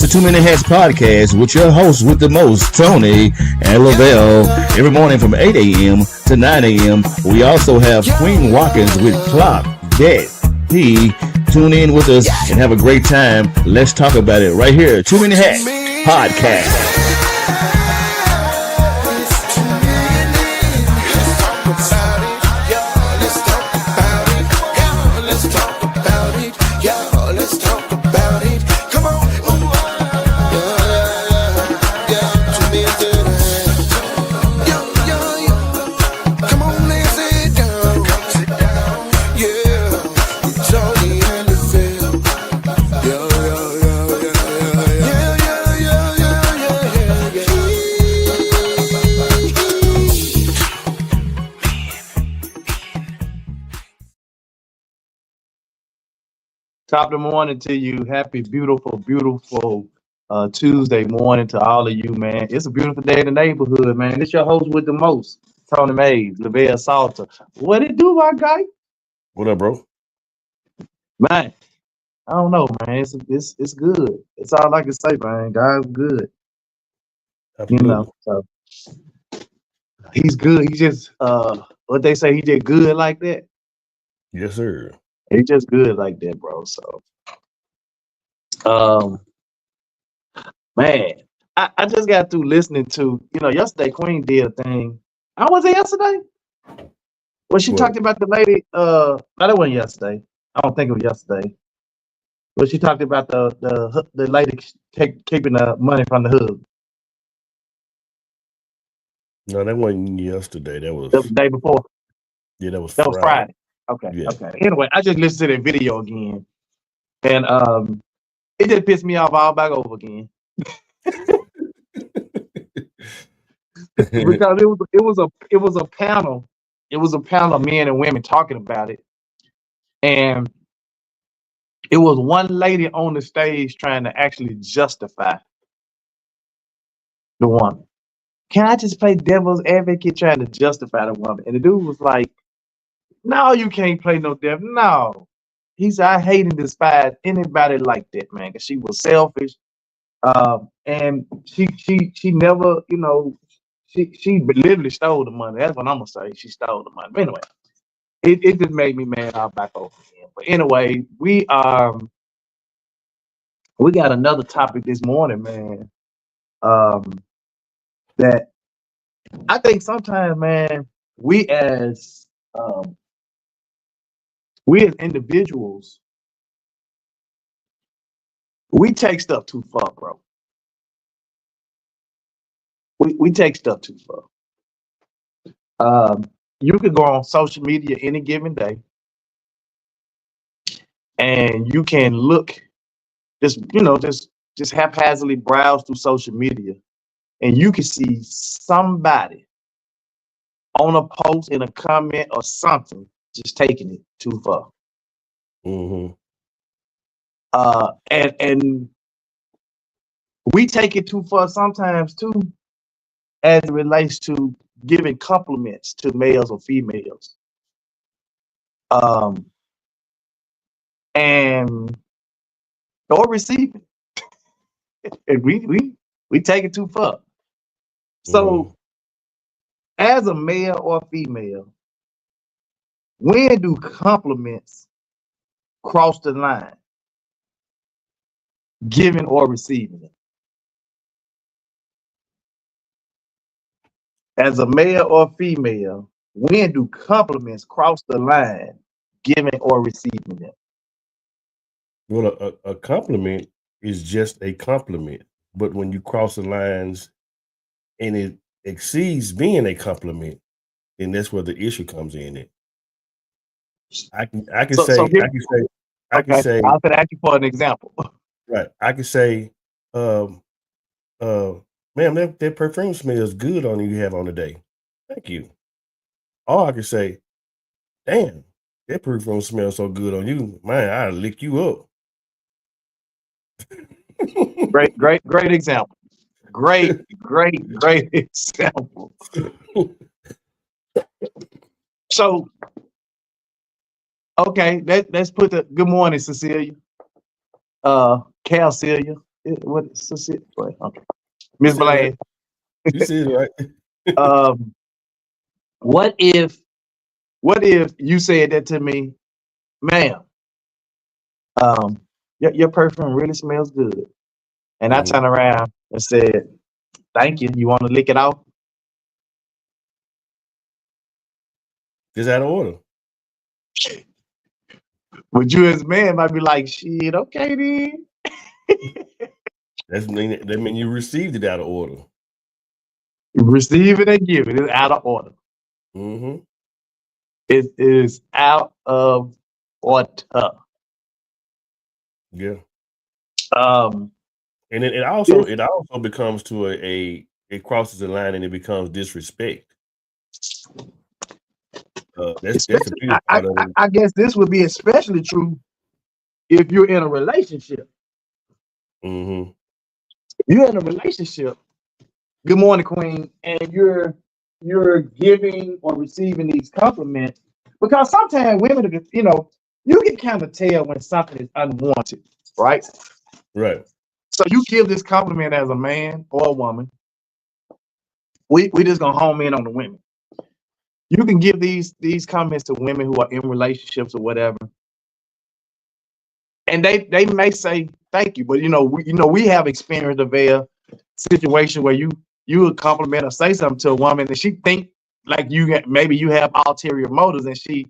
the Too Many Hats podcast with your hosts with the most, Tony and Lavelle. Every morning from 8 a.m. to 9 a.m. We also have Queen Watkins with Clock That P. Tune in with us and have a great time. Let's talk about it right here. Too Many Hats podcast. Top of the morning to you. Happy, beautiful Tuesday morning to all of you, man. It's a beautiful day in the neighborhood, man. It's your host with the most, Tony Mays, Lavelle Salter. What it do, my guy? What up, bro? Man, I don't know, man. It's good. It's all I can say, man. God's good. Absolutely. You know, so he's good. He just what they say, he just good like that. Yes, sir. He just good like that, bro. So man, I just got through listening to, yesterday Queen did a thing. How was it yesterday? Well, she talked about the lady, no, that wasn't yesterday. I don't think it was yesterday. But she talked about the lady keeping the money from the husband. No, that wasn't yesterday. That was The day before. Yeah, that was Friday. Okay. Yeah. Okay. Anyway, I just listened to that video again. And it just pissed me off all back over again. Because it was a panel. It was a panel of men and women talking about it. And it was one lady on the stage trying to actually justify the woman. Can I just play devil's advocate trying to justify the woman? And the dude was like, no, you can't play no devil. No. He said, I hate and despise anybody like that, man, because she was selfish. And she never, she literally stole the money. That's what I'm gonna say. She stole the money. But anyway, it just made me mad all back over again. But anyway, we got another topic this morning, man. That I think sometimes, man, we as individuals, we take stuff too far, bro. We take stuff too far. You could go on social media any given day, and you can look, just haphazardly browse through social media, and you can see somebody on a post, in a comment, or something, just taking it too far. Mm-hmm. And we take it too far sometimes too, as it relates to giving compliments to males or females. And or receiving. And we take it too far. So as a male or female, when do compliments cross the line? Giving or receiving it? As a male or female, when do compliments cross the line? Giving or receiving them? Well, a compliment is just a compliment, but when you cross the lines and it exceeds being a compliment, then that's where the issue comes in. I can say I'm gonna ask you for an example. Right. I can say, ma'am, that perfume smells good on you have on today. Thank you. Or I can say, damn, that perfume smells so good on you. Man, I'll lick you up. Great example. Great example. So, okay, let's put the good morning, Cecilia. Cal Celia. Okay. Miss Bland. You said it right. Um, what if you said that to me, ma'am? Your perfume really smells good, and I Mhm. turned around and said, "Thank you. You want to lick it off?" Just out of order. Would you, as a man, might be like, "Shit, okay then." That mean you received it out of order. Receive it and give it. It's out of order. Mm-hmm. It is out of order. Yeah. Um, And it also becomes to it crosses the line and it becomes disrespect. That's a especially, big part of it. I guess this would be especially true if you're in a relationship. Mm-hmm. You're in a relationship. Good morning, Queen, and you're giving or receiving these compliments because sometimes women, you can kind of tell when something is unwanted, right? Right. So you give this compliment as a man or a woman. We just gonna home in on the women. You can give these comments to women who are in relationships or whatever, and they may say thank you, but we have experienced a situation where you would compliment or say something to a woman and she think like maybe you have ulterior motives and she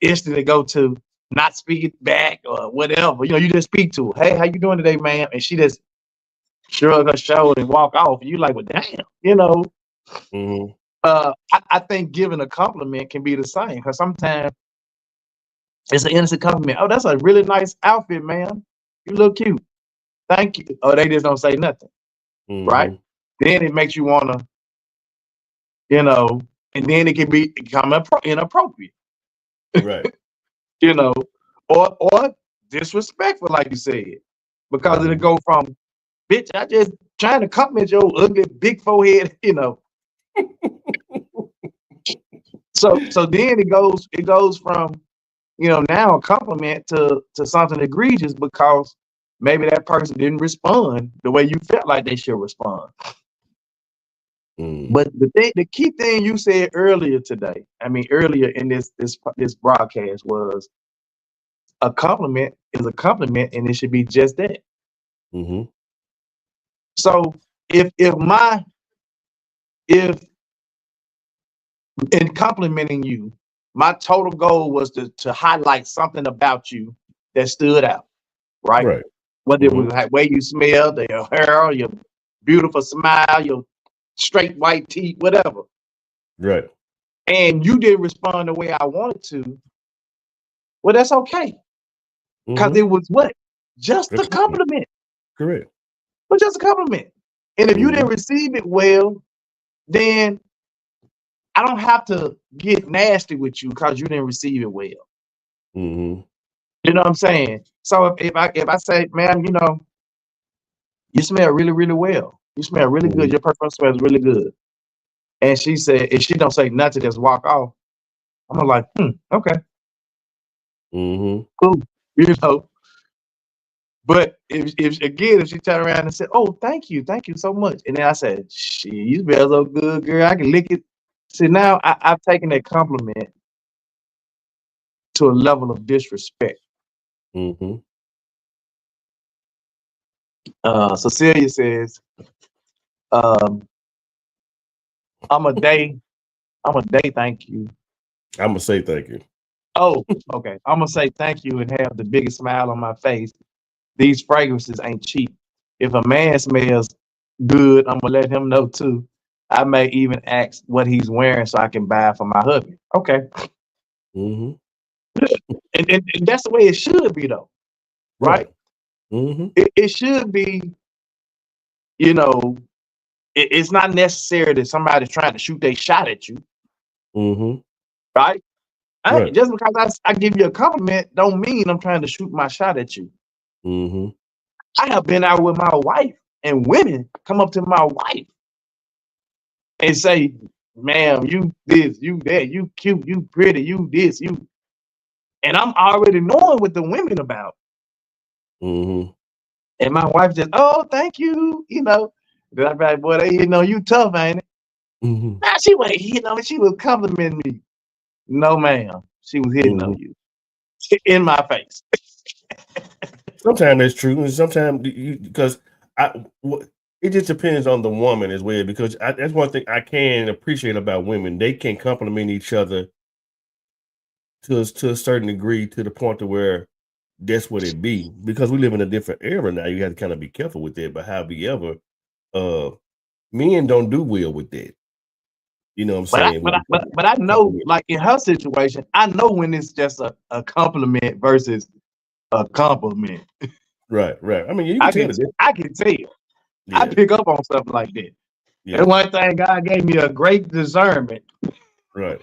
instantly go to not speak it back or whatever. You just speak to her, hey, how you doing today, ma'am? And she just shrug her shoulder and walk off. And you like, well, damn. Mm-hmm. I think giving a compliment can be the same because sometimes it's an innocent compliment. Oh, that's a really nice outfit, ma'am. You look cute. Thank you. Or they just don't say nothing, right? Mm-hmm. Then it makes you wanna, and then it can become inappropriate, Right. or disrespectful, like you said, because it'll Mm-hmm. go from, bitch, I just trying to compliment your ugly big forehead. So then it goes from, now a compliment to something egregious because maybe that person didn't respond the way you felt like they should respond. Mm. But the key thing you said earlier in this broadcast was a compliment is a compliment, and it should be just that. Mm-hmm. So if in complimenting you, my total goal was to highlight something about you that stood out, right? Right. Whether it Mm-hmm. was the way you smelled, your hair, your beautiful smile, your straight white teeth, whatever. Right. And you didn't respond the way I wanted to, well, that's okay. Because Mm-hmm. it was what? Just That's a compliment. correct. But just a compliment. And if you Mm-hmm. didn't receive it well, then I don't have to get nasty with you because you didn't receive it well. Mm-hmm. You know what I'm saying? So if I say, man, you smell really, really well. You smell really good. Mm-hmm. Your perfume smells really good. And she said, if she don't say nothing, just walk off. I'm like, okay, Mm-hmm. cool. You know. But if she turned around and said, "Oh, thank you so much," and then I said, "Shit, you smell so good, girl. I can lick it." See, now I've taken that compliment to a level of disrespect. Mm-hmm. Cecilia says, um, "I'm a day, thank you." I'm gonna say thank you. Oh, okay. I'm gonna say thank you and have the biggest smile on my face. These fragrances ain't cheap. If a man smells good, I'm gonna let him know too. I may even ask what he's wearing so I can buy for my hubby. Okay. Mm-hmm. And that's the way it should be though, right? Right. Mm-hmm. It should be, you know, it's not necessary that somebody's trying to shoot their shot at you, Mm-hmm. right? Right. Just because I give you a compliment don't mean I'm trying to shoot my shot at you. Mm-hmm. I have been out with my wife and women come up to my wife and say, ma'am, you this, you that, you cute, you pretty, you this, you. And I'm already knowing what the women about. Mm-hmm. And my wife just, oh, thank you, Then I'm like, boy, you tough, ain't it? Mhm. Now she was hitting on me. She was complimenting me. No, ma'am. She was hitting on Mhm. you in my face. Sometimes that's true, and sometimes because it just depends on the woman as well. Because that's one thing I can appreciate about women; they can compliment each other to a certain degree, to the point to where that's what it be. Because we live in a different era now, you have to kind of be careful with that. But however, uh, men don't do well with that. You know what I'm But I, saying? but When I, it but, comes to but I know, compliment. like in her situation, I know when it's just a compliment versus a compliment. Right, right. I mean, you can I tell can the difference. I can tell. I Yeah, pick up on stuff like that. And yeah, one thing, God gave me a great discernment right.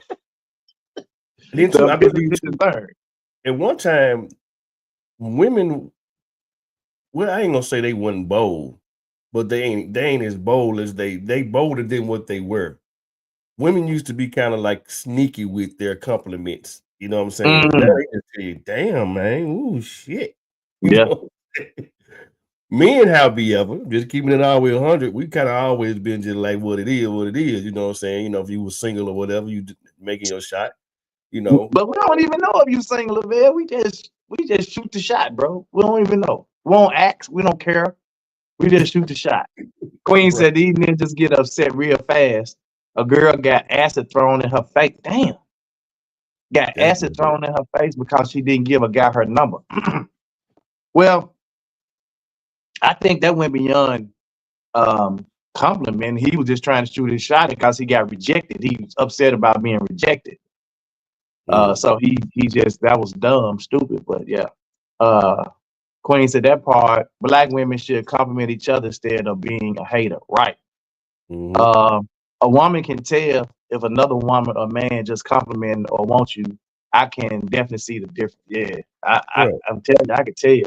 And then the too, I ability believe to too, discern. at one time, women, well, I ain't gonna say they wasn't bold, but they ain't as bold as they bolder than what they were. Women used to be kind of like sneaky with their compliments. You know what I'm saying? Now Mm, they just say, damn, man, ooh shit. You yeah. know, men, however, just keeping it all the way 100, we kind of always been just like what it is, what it is. You know what I'm saying? If you were single or whatever, making your shot, you know. But we don't even know if you single, Lavelle. We just shoot the shot, bro. We don't even know. We don't ask. We don't care. We just shoot the shot. Queen Right. said these ninjas get upset real fast. A girl got acid thrown in her face. Damn. Got That's acid thrown in her face because she didn't give a guy her number. Well, I think that went beyond compliment. He was just trying to shoot his shot because he got rejected. He was upset about being rejected. mm, So he just that was dumb, stupid. But yeah. Uh Queen said that part, black women should compliment each other instead of being a hater. Right. hmm Um, a woman can tell if another woman or man just complimenting or wants you. I can definitely see the difference. Yeah, right. I'm telling you, I can tell you.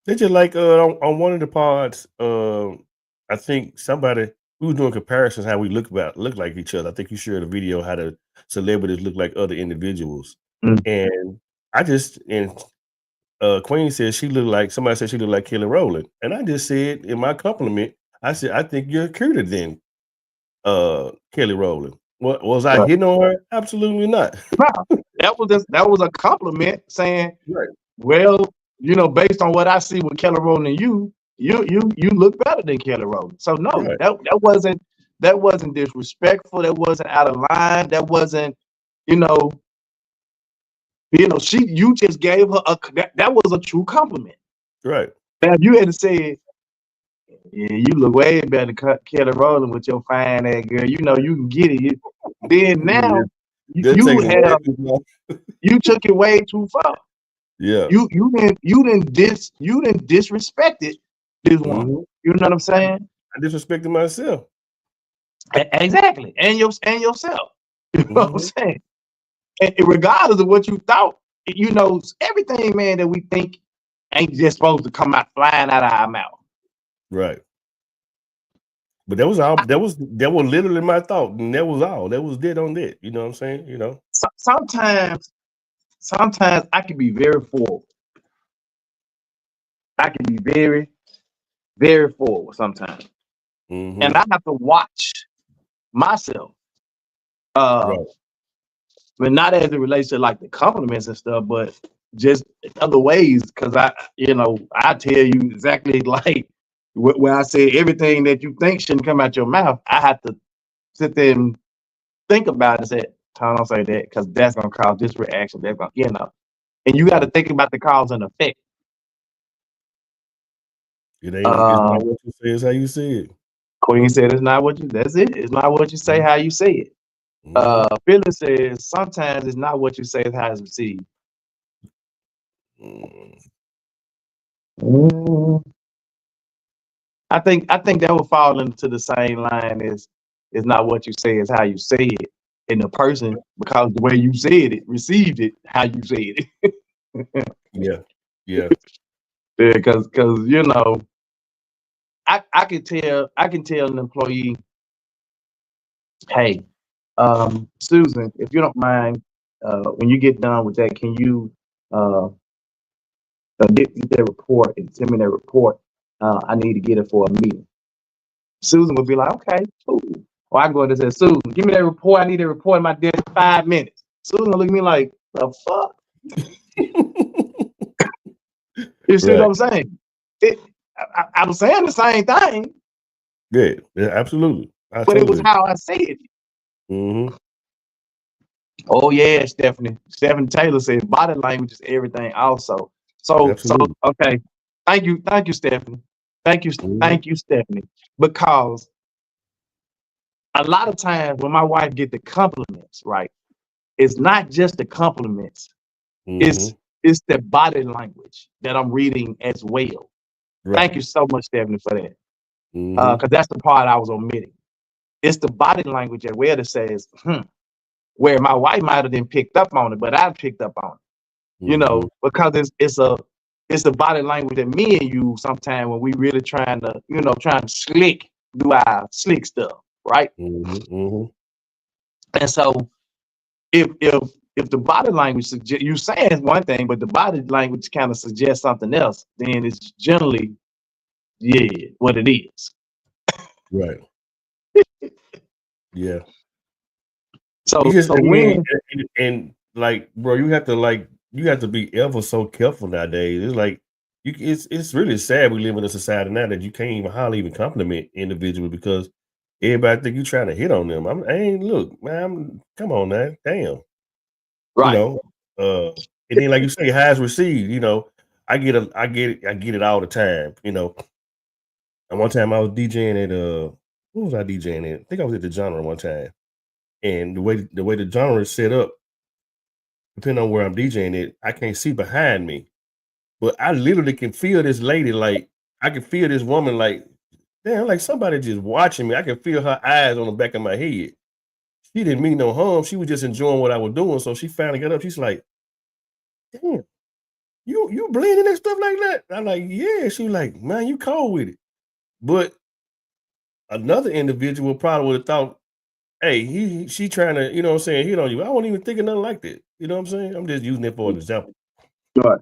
They just like on one of the pods, I think somebody we was doing comparisons how we look like each other. I think you shared a video how the celebrities look like other individuals. Mm. And I just and Queen said she looked like somebody said she looked like Kelly Rowland. And I just said in my compliment, I said, I think you're cuter than Kelly Rowland. What was I Right. hitting on her? Absolutely not. No, that was a compliment saying, Right. well, based on what I see with Kelly Rowland and you look better than Kelly Rowland. So no, Right. that wasn't disrespectful. That wasn't out of line. That wasn't, you know, you just gave her that was a true compliment. Right. Now if you had said, yeah, you look way better than Kelly Rowland with your fine ass girl. You can get it. Then Yeah. now you, That you takes it way have too long. you took it way too far. Yeah. You didn't disrespected this woman. Mhm. You know what I'm saying? I disrespected myself. Exactly. And yourself. You know what I'm Mhm. saying? And regardless of what you thought, everything, man, that we think ain't just supposed to come out flying out of our mouth. Right. But that was all that was literally my thought, and that was all. That was dead on that. You know what I'm saying? Sometimes I can be very forward. I can be very, very forward sometimes. And Mhm. I have to watch myself. Uh, Right. but not as it relates to like the compliments and stuff, but just in other ways. Because I tell you exactly like where I say everything that you think shouldn't come out your mouth. I have to sit there and think about it and say, "Tom, don't say that because that's gonna cause this reaction." That's gonna. And you got to Mhm. think about the cause and effect. It's Uh, not what you say, it's how you say it. Queen said, "It's not what you. That's it. It's not what you say. Mhm. How you say it." Mhm. Phyllis says, "Sometimes it's not what you say; it's how it's received." Mm. Mm, I think that would fall into the same line as it's not what you say, it's how you say it. And the person, because the way you said it, received it, how you said it. Yeah. Yeah. Because I can tell an employee, hey, Susan, if you don't mind, when you get done with that, can you uh Get their report and send me their report. I need to get it for a meeting. Susan would be like, okay, cool. Or I go in and say, Susan, give me that report. I need a report in my desk in 5 minutes. Susan will look at me like, the fuck? You see what I'm saying? I was saying the same thing. Yeah, absolutely. But it was how I said it. Mm-hmm. Oh yeah, Stephanie. Stephanie Taylor said body language is everything also. So okay. Thank you, Stephanie. Thank you, Stephanie. Because a lot of times when my wife get the compliments, right, it's not just the compliments. Mm-hmm. It's the body language that I'm reading as well. Right. Thank you so much, Stephanie, for that. Because that's the part I was omitting. It's the body language as well that says, where my wife might have been picked up on it, but I picked up on it. You know, because it's a body language that me and you sometimes when we really trying to do our slick stuff, right? And so if the body language you saying one thing, but the body language kind of suggests something else, then it's generally what it is. Right. Yeah. So and like, bro, you have to be ever so careful nowadays. It's like it's really sad we live in a society now that you can't even hardly even compliment individuals because everybody think you trying to hit on them. Look, man, come on now, damn. Right. You know, and then like you say, highs received, you know, I get it all the time, you know. And one time I was DJing at who was I DJing at? I think I was at the genre one time. And the way the genre is set up, depending on where I'm DJing it, I can't see behind me. But I literally can feel this lady, like I can feel this woman like, damn, like somebody just watching me. I can feel her eyes on the back of my head. She didn't mean no harm. She was just enjoying what I was doing. So she finally got up. She's like, damn, you blending and stuff like that? I'm like, yeah. She was like, man, you cold with it. But another individual probably would have thought, hey, she trying to, you know what I'm saying, hit on you. I wasn't even thinking nothing like that. You know what I'm saying? I'm just using it for an example. Right.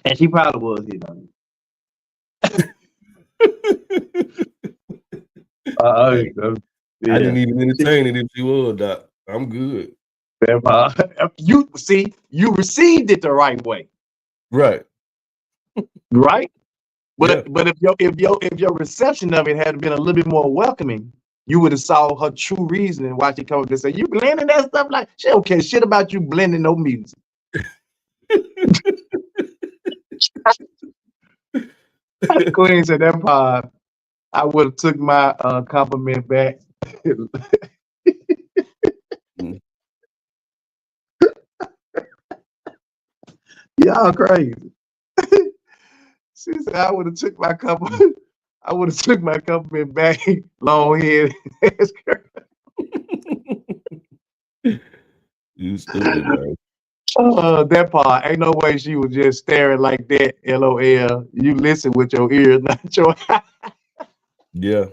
And she probably was hitting on you. I didn't even entertain it if she was, Doc. I'm good. You received it the right way. Right. Right? But if your reception of it had been a little bit more welcoming, you would have saw her true reason and why she come up and say, you blending that stuff like she don't care shit about you blending no music. Queen said that part, I would have took my compliment back. Y'all crazy. She said I would have took my compliment. I would have took my compliment back. Long head. You stupid, man. That part, ain't no way she was just staring like that. LOL. You listen with your ears, not your eyes. Yeah.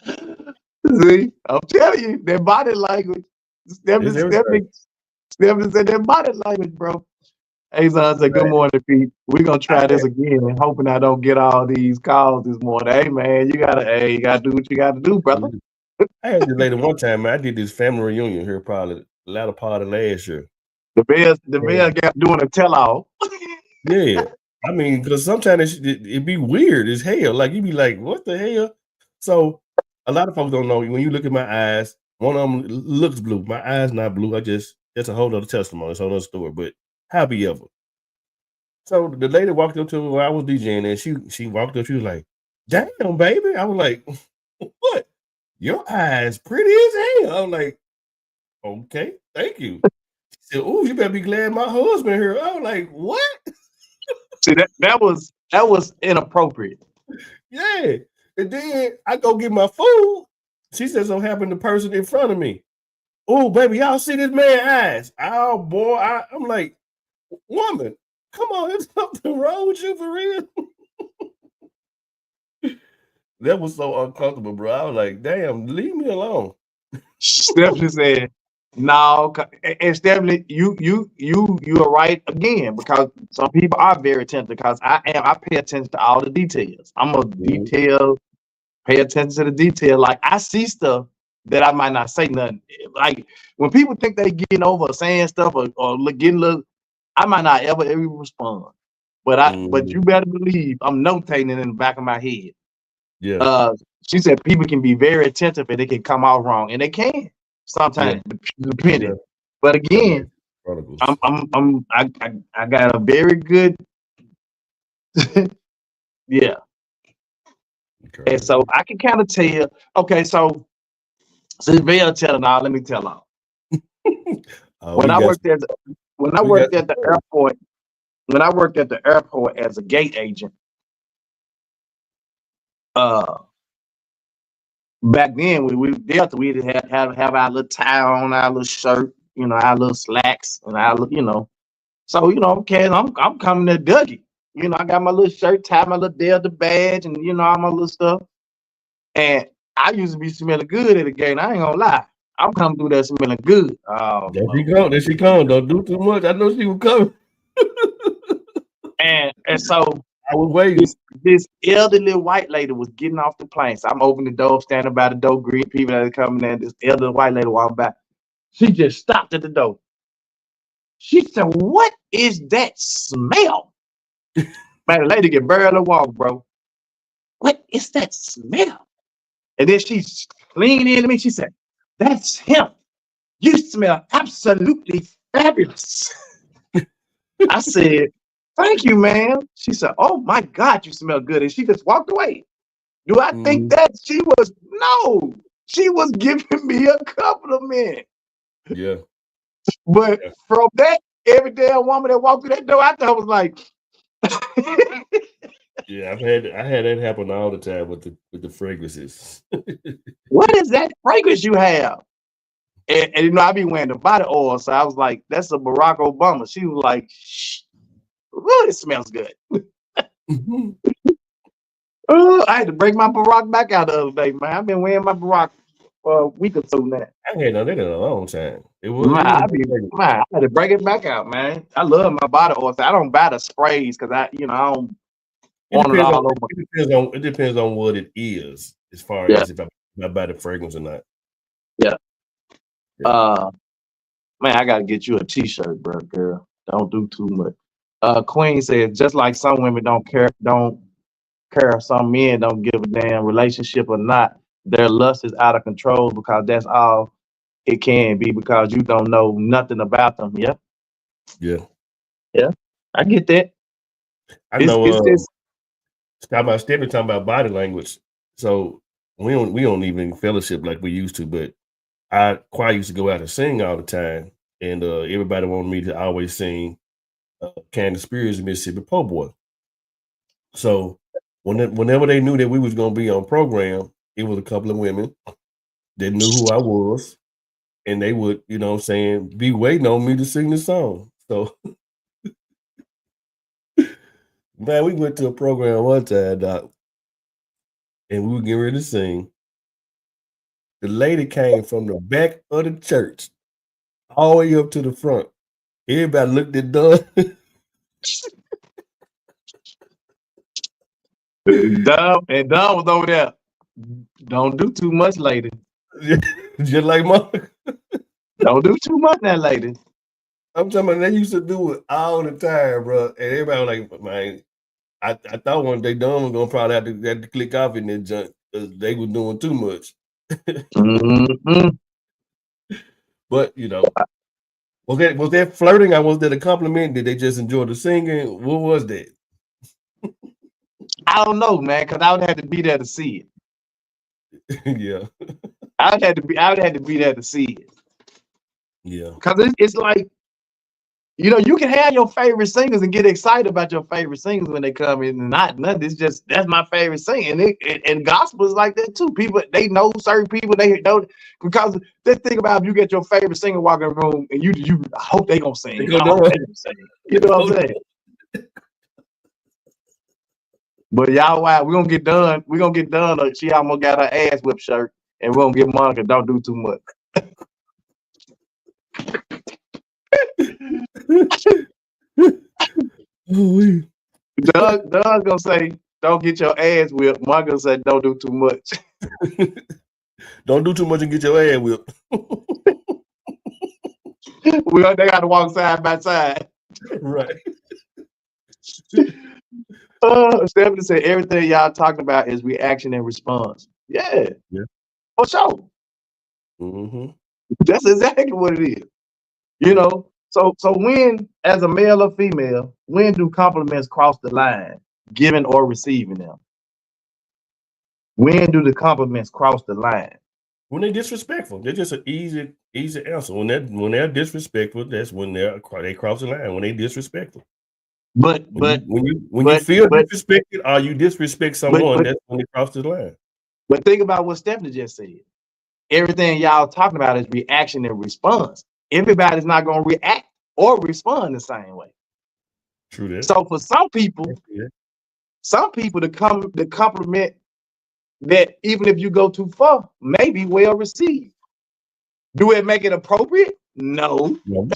See, I'm telling you, that body language. Stephanie said that body language, bro. Azon said, good morning, Pete. We're gonna try this again and hoping I don't get all these calls this morning. Hey man, you gotta do what you gotta do, brother. I had this lady one time, man. I did this family reunion here probably the latter part of last year. The bear got doing a tell-all. Yeah. I mean, because sometimes it be weird as hell. Like you be like, what the hell? So a lot of folks don't know when you look at my eyes, one of them looks blue. My eyes not blue. That's a whole other testimony. It's a whole other story. But however. So the lady walked up to me where I was DJing and she walked up, she was like, damn, baby. I was like, what? Your eyes pretty as hell. I was like, okay, thank you. She said, oh, you better be glad my husband here. I was like, what? See, that was inappropriate. Yeah. And then I go get my food. She said, so happened the person in front of me. Oh, baby, y'all see this man's eyes. Oh, boy. I'm like, woman, come on, there's something wrong with you for real. That was so uncomfortable, bro. I was like, damn, leave me alone. Stephanie said, No, it's definitely you are right again because some people are very attentive because I pay attention to all the details. I'm a pay attention to the detail. Like I see stuff that I might not say nothing. Like when people think they getting over saying stuff or getting little, I might not ever respond. But you better believe I'm notating it in the back of my head. Yeah. She said people can be very attentive and they can come out wrong, and they can sometimes, depending. Yeah. But again, I got a very good yeah. Okay. And so I can kind of tell. Okay, so since Bill telling all, let me tell all. When I worked at the airport, when I worked at the airport as a gate agent, back then we'd have our little tie on, our little shirt, our little slacks, and our little, So okay, I'm coming to Dougie. I got my little shirt tie, my little Delta badge, and all my little stuff. And I used to be smelling good at the gate. I ain't gonna lie. I'm coming through there smelling good. There she come. There she come. Don't do too much. I know she was coming. and so I was waiting. This elderly white lady was getting off the plane. So I'm opening the door, standing by the door, greeting people that are coming in. This elderly white lady walked by. She just stopped at the door. She said, "What is that smell?" Man, the lady can barely walk, bro. What is that smell? And then she leaned in to me. She said, "That's him. You smell absolutely fabulous." I said, "Thank you, ma'am." She said, "Oh my God, you smell good." And she just walked away. Do I think that she was? No, she was giving me a compliment. Yeah. But from that, every damn woman that walked through that door, I thought was like, yeah, I had that happen all the time with the fragrances. "What is that fragrance you have?" And I be wearing the body oil, so I was like, "That's a Barack Obama." She was like, "Shh, really smells good." I had to break my Barack back out the other day, man. I've been wearing my Barack for a week or two now. I ain't done that in a long time. I had to break it back out, man. I love my body oil. So I don't buy the sprays because I don't want it all over. It depends on what it is, as far as if I buy the fragrance or not. Yeah. Man, I gotta get you a t-shirt, bro, girl. Don't do too much. Queen said, just like some women don't care if some men don't give a damn relationship or not, their lust is out of control because that's all it can be because you don't know nothing about them. Yeah. I get that. I know. Stephanie talking about body language. So we don't even fellowship like we used to, but choir used to go out and sing all the time, and everybody wanted me to always sing Candace Spears' Mississippi Po' Boy. So whenever they knew that we was gonna be on program, it was a couple of women that knew who I was, and they would, be waiting on me to sing the song. So man, we went to a program one time, Doc, and we were getting ready to sing. The lady came from the back of the church all the way up to the front. Everybody looked at Don. Don was over there. Don't do too much, lady. Just like Mark. Don't do too much now, lady. I'm talking about they used to do it all the time, bro. And everybody was like, man, I thought one day Don was gonna probably have to click off in that junk because they were doing too much. But was that flirting? Or was that a compliment? Did they just enjoy the singing? What was that? I don't know, man, because I would have to be there to see it. Yeah. I would have to be there to see it. Yeah. Because it's like, you can have your favorite singers and get excited about your favorite singers when they come in and nothing. It's just, that's my favorite singer. And gospel is like that too. People, they know certain people, they know, because the thing about if you get your favorite singer walk in the room and you hope they gonna sing. You know what I'm saying? But y'all, we're gonna get done. We're gonna get done. She almost got her ass whipped shirt, and we're gonna get Monica. Don't do too much. Doug gonna say, "Don't get your ass whipped." Mark gonna say, "Don't do too much." Don't do too much and get your ass whipped. They got to walk side by side. Right. Stephanie said everything y'all talking about is reaction and response. Yeah. For sure. Mm-hmm. That's exactly what it is. You know, so when, as a male or female, when do compliments cross the line, giving or receiving them? When do the compliments cross the line? When they're disrespectful. They're just an easy answer. When they're disrespectful, that's when they cross the line. When they disrespectful. When you feel disrespected or you disrespect someone, that's when they cross the line. But think about what Stephanie just said. Everything y'all talking about is reaction and response. Everybody's not going to react or respond the same way. True that. So for some people, the compliment that even if you go too far, may be well received. Do it make it appropriate? No. No.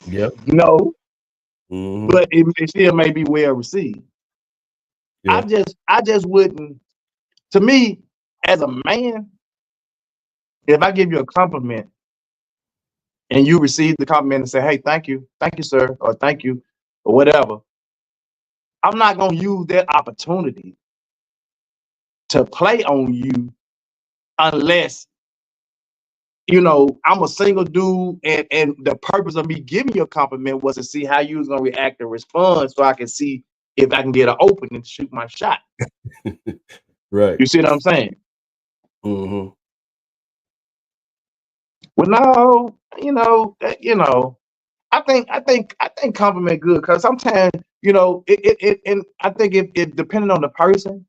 Yep. No. Mm-hmm. But it still may be well received. Yeah. I just wouldn't. To me, as a man, if I give you a compliment and you receive the compliment and say, "Hey, thank you, sir," or "Thank you," or whatever, I'm not gonna use that opportunity to play on you unless, you know, I'm a single dude and the purpose of me giving you a compliment was to see how you was gonna react and respond so I can see if I can get an opening to shoot my shot. Right. You see what I'm saying? Mm-hmm. Well, no, I think compliment good because sometimes, you know, and I think if depending on the person,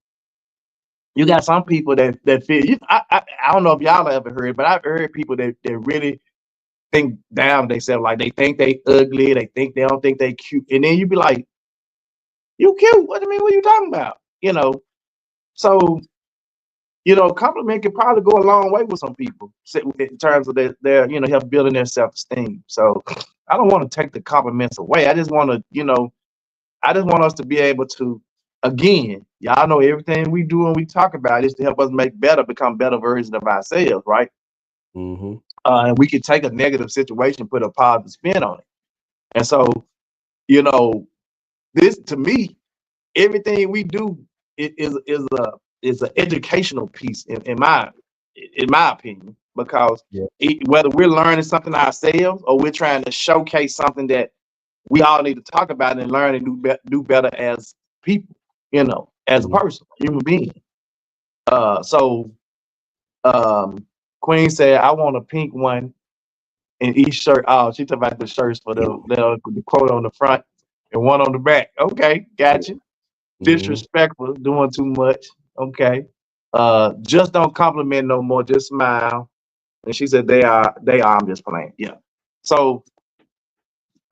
you got some people that feel you. I don't know if y'all ever heard, but I've heard people that really think down themselves, like they think they ugly, they don't think they cute, and then you be like, "You cute? What do you mean? What are you talking about?" You know, so. You know, compliment can probably go a long way with some people in terms of their you know, help building their self-esteem. So I don't want to take the compliments away. I just want to, you know, us to be able to, again, y'all know everything we do and we talk about is to help us become better versions of ourselves, right? Mm-hmm. And we can take a negative situation, put a positive spin on it. And so, you know, this to me, everything we do is an educational piece in my opinion, because whether we're learning something ourselves or we're trying to showcase something that we all need to talk about and learn and do better as people, you know, as a person, human being. Queen said, "I want a pink one in each shirt." Oh, she talking about the shirts for the quote on the front and one on the back. Okay, gotcha. Disrespectful, doing too much. Okay. Just don't compliment no more, just smile. And she said they are, I'm just playing. Yeah. So,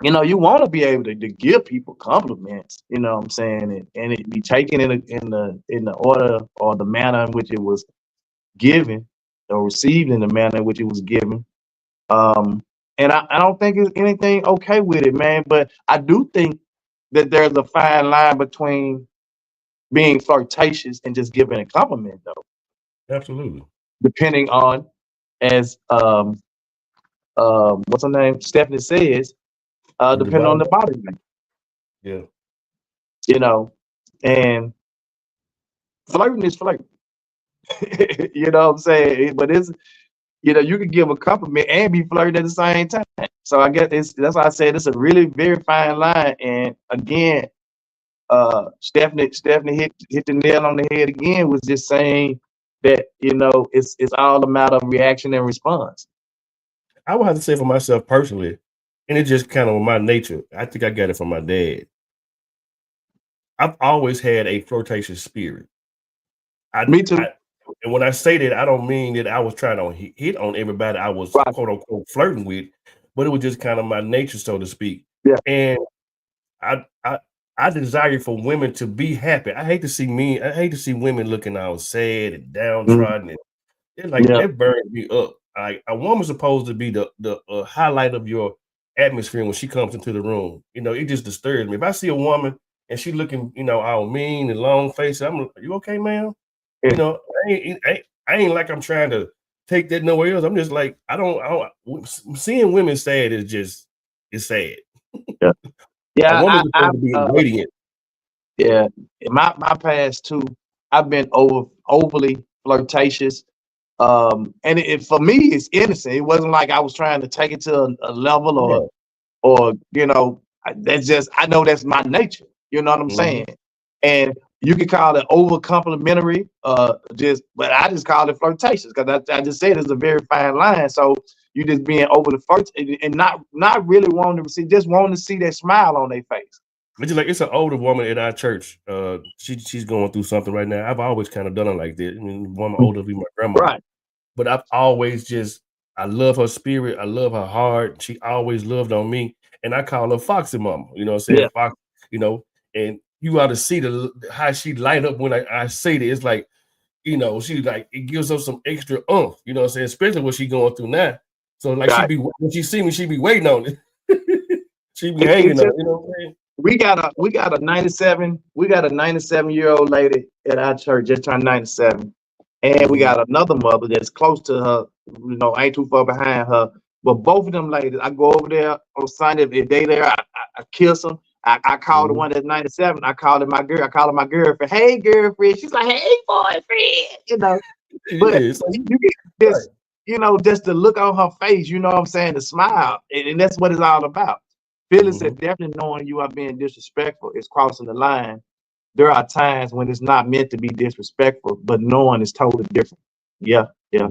you know, you want to be able to give people compliments, you know what I'm saying, and it be taken in the order or the manner in which it was given or received in the manner in which it was given. And I don't think there's anything okay with it, man. But I do think that there's a fine line between being flirtatious and just giving a compliment, though. Absolutely. Depending on, as what's her name, Stephanie says, depending on the body language. Yeah. You know, and flirting is flirting. You know what I'm saying? But it's, you know, you can give a compliment and be flirting at the same time. So I guess that's why I said it's a really very fine line. And again, Stephanie hit the nail on the head again, was just saying that, you know, it's all a matter of reaction and response. I would have to say for myself personally, and it's just kind of my nature. I think I got it from my dad. I've always had a flirtatious spirit. Me too. And when I say that, I don't mean that I was trying to hit on everybody I was quote unquote flirting with, but it was just kind of my nature, so to speak. Yeah. And I desire for women to be happy. I hate to see women looking all sad and downtrodden. It's like Yeah. it burns me up. Like a woman's supposed to be the highlight of your atmosphere when she comes into the room. You know, it just disturbs me. If I see a woman and she looking, you know, all mean and long face, I'm like, you okay, ma'am? Yeah. You know, I ain't like I'm trying to take that nowhere else. I'm just like, I don't seeing women sad is just it's sad. Yeah. A Yeah, woman's supposed to be radiant. yeah. In my past too, I've been overly flirtatious. And for me, it's innocent. It wasn't like I was trying to take it to a level Yeah. or you know, that's just I know that's my nature. You know what I'm Mhm. saying? And you can call it over complimentary, but I just call it flirtatious because I just said it's a very fine line. So you just being over the first and not really wanting to see, just wanting to see that smile on their face. It's just like it's an older woman in our church. She's going through something right now. I've always kind of done it like that. I mean, one older than my grandma. Right. But I've always just I love her spirit. I love her heart. She always loved on me. And I call her Foxy Mama. You know what I'm saying? Yeah. Fox, you know, and you ought to see how she light up when I say that. It's like, you know, she like it gives her some extra oomph, you know what I'm saying? Especially what she going through now. So like Right. when she see me, she be waiting on it. She be It hanging just, on, you know what I'm saying? we got a 97-year-old lady at our church just turned 97. And we got another mother that's close to her, you know, ain't too far behind her. But both of them ladies, I go over there on Sunday. If they there, I kiss them. I call the one that's 97. I call her my girl. I call her my girlfriend. Hey, girlfriend. She's like, hey, boyfriend. You know, but Yeah, it's like, you get this, you know, just the look on her face. You know what I'm saying? The smile, and that's what it's all about. Phyllis said, definitely knowing you are being disrespectful is crossing the line. There are times when it's not meant to be disrespectful, but knowing is totally different. Yeah, yeah.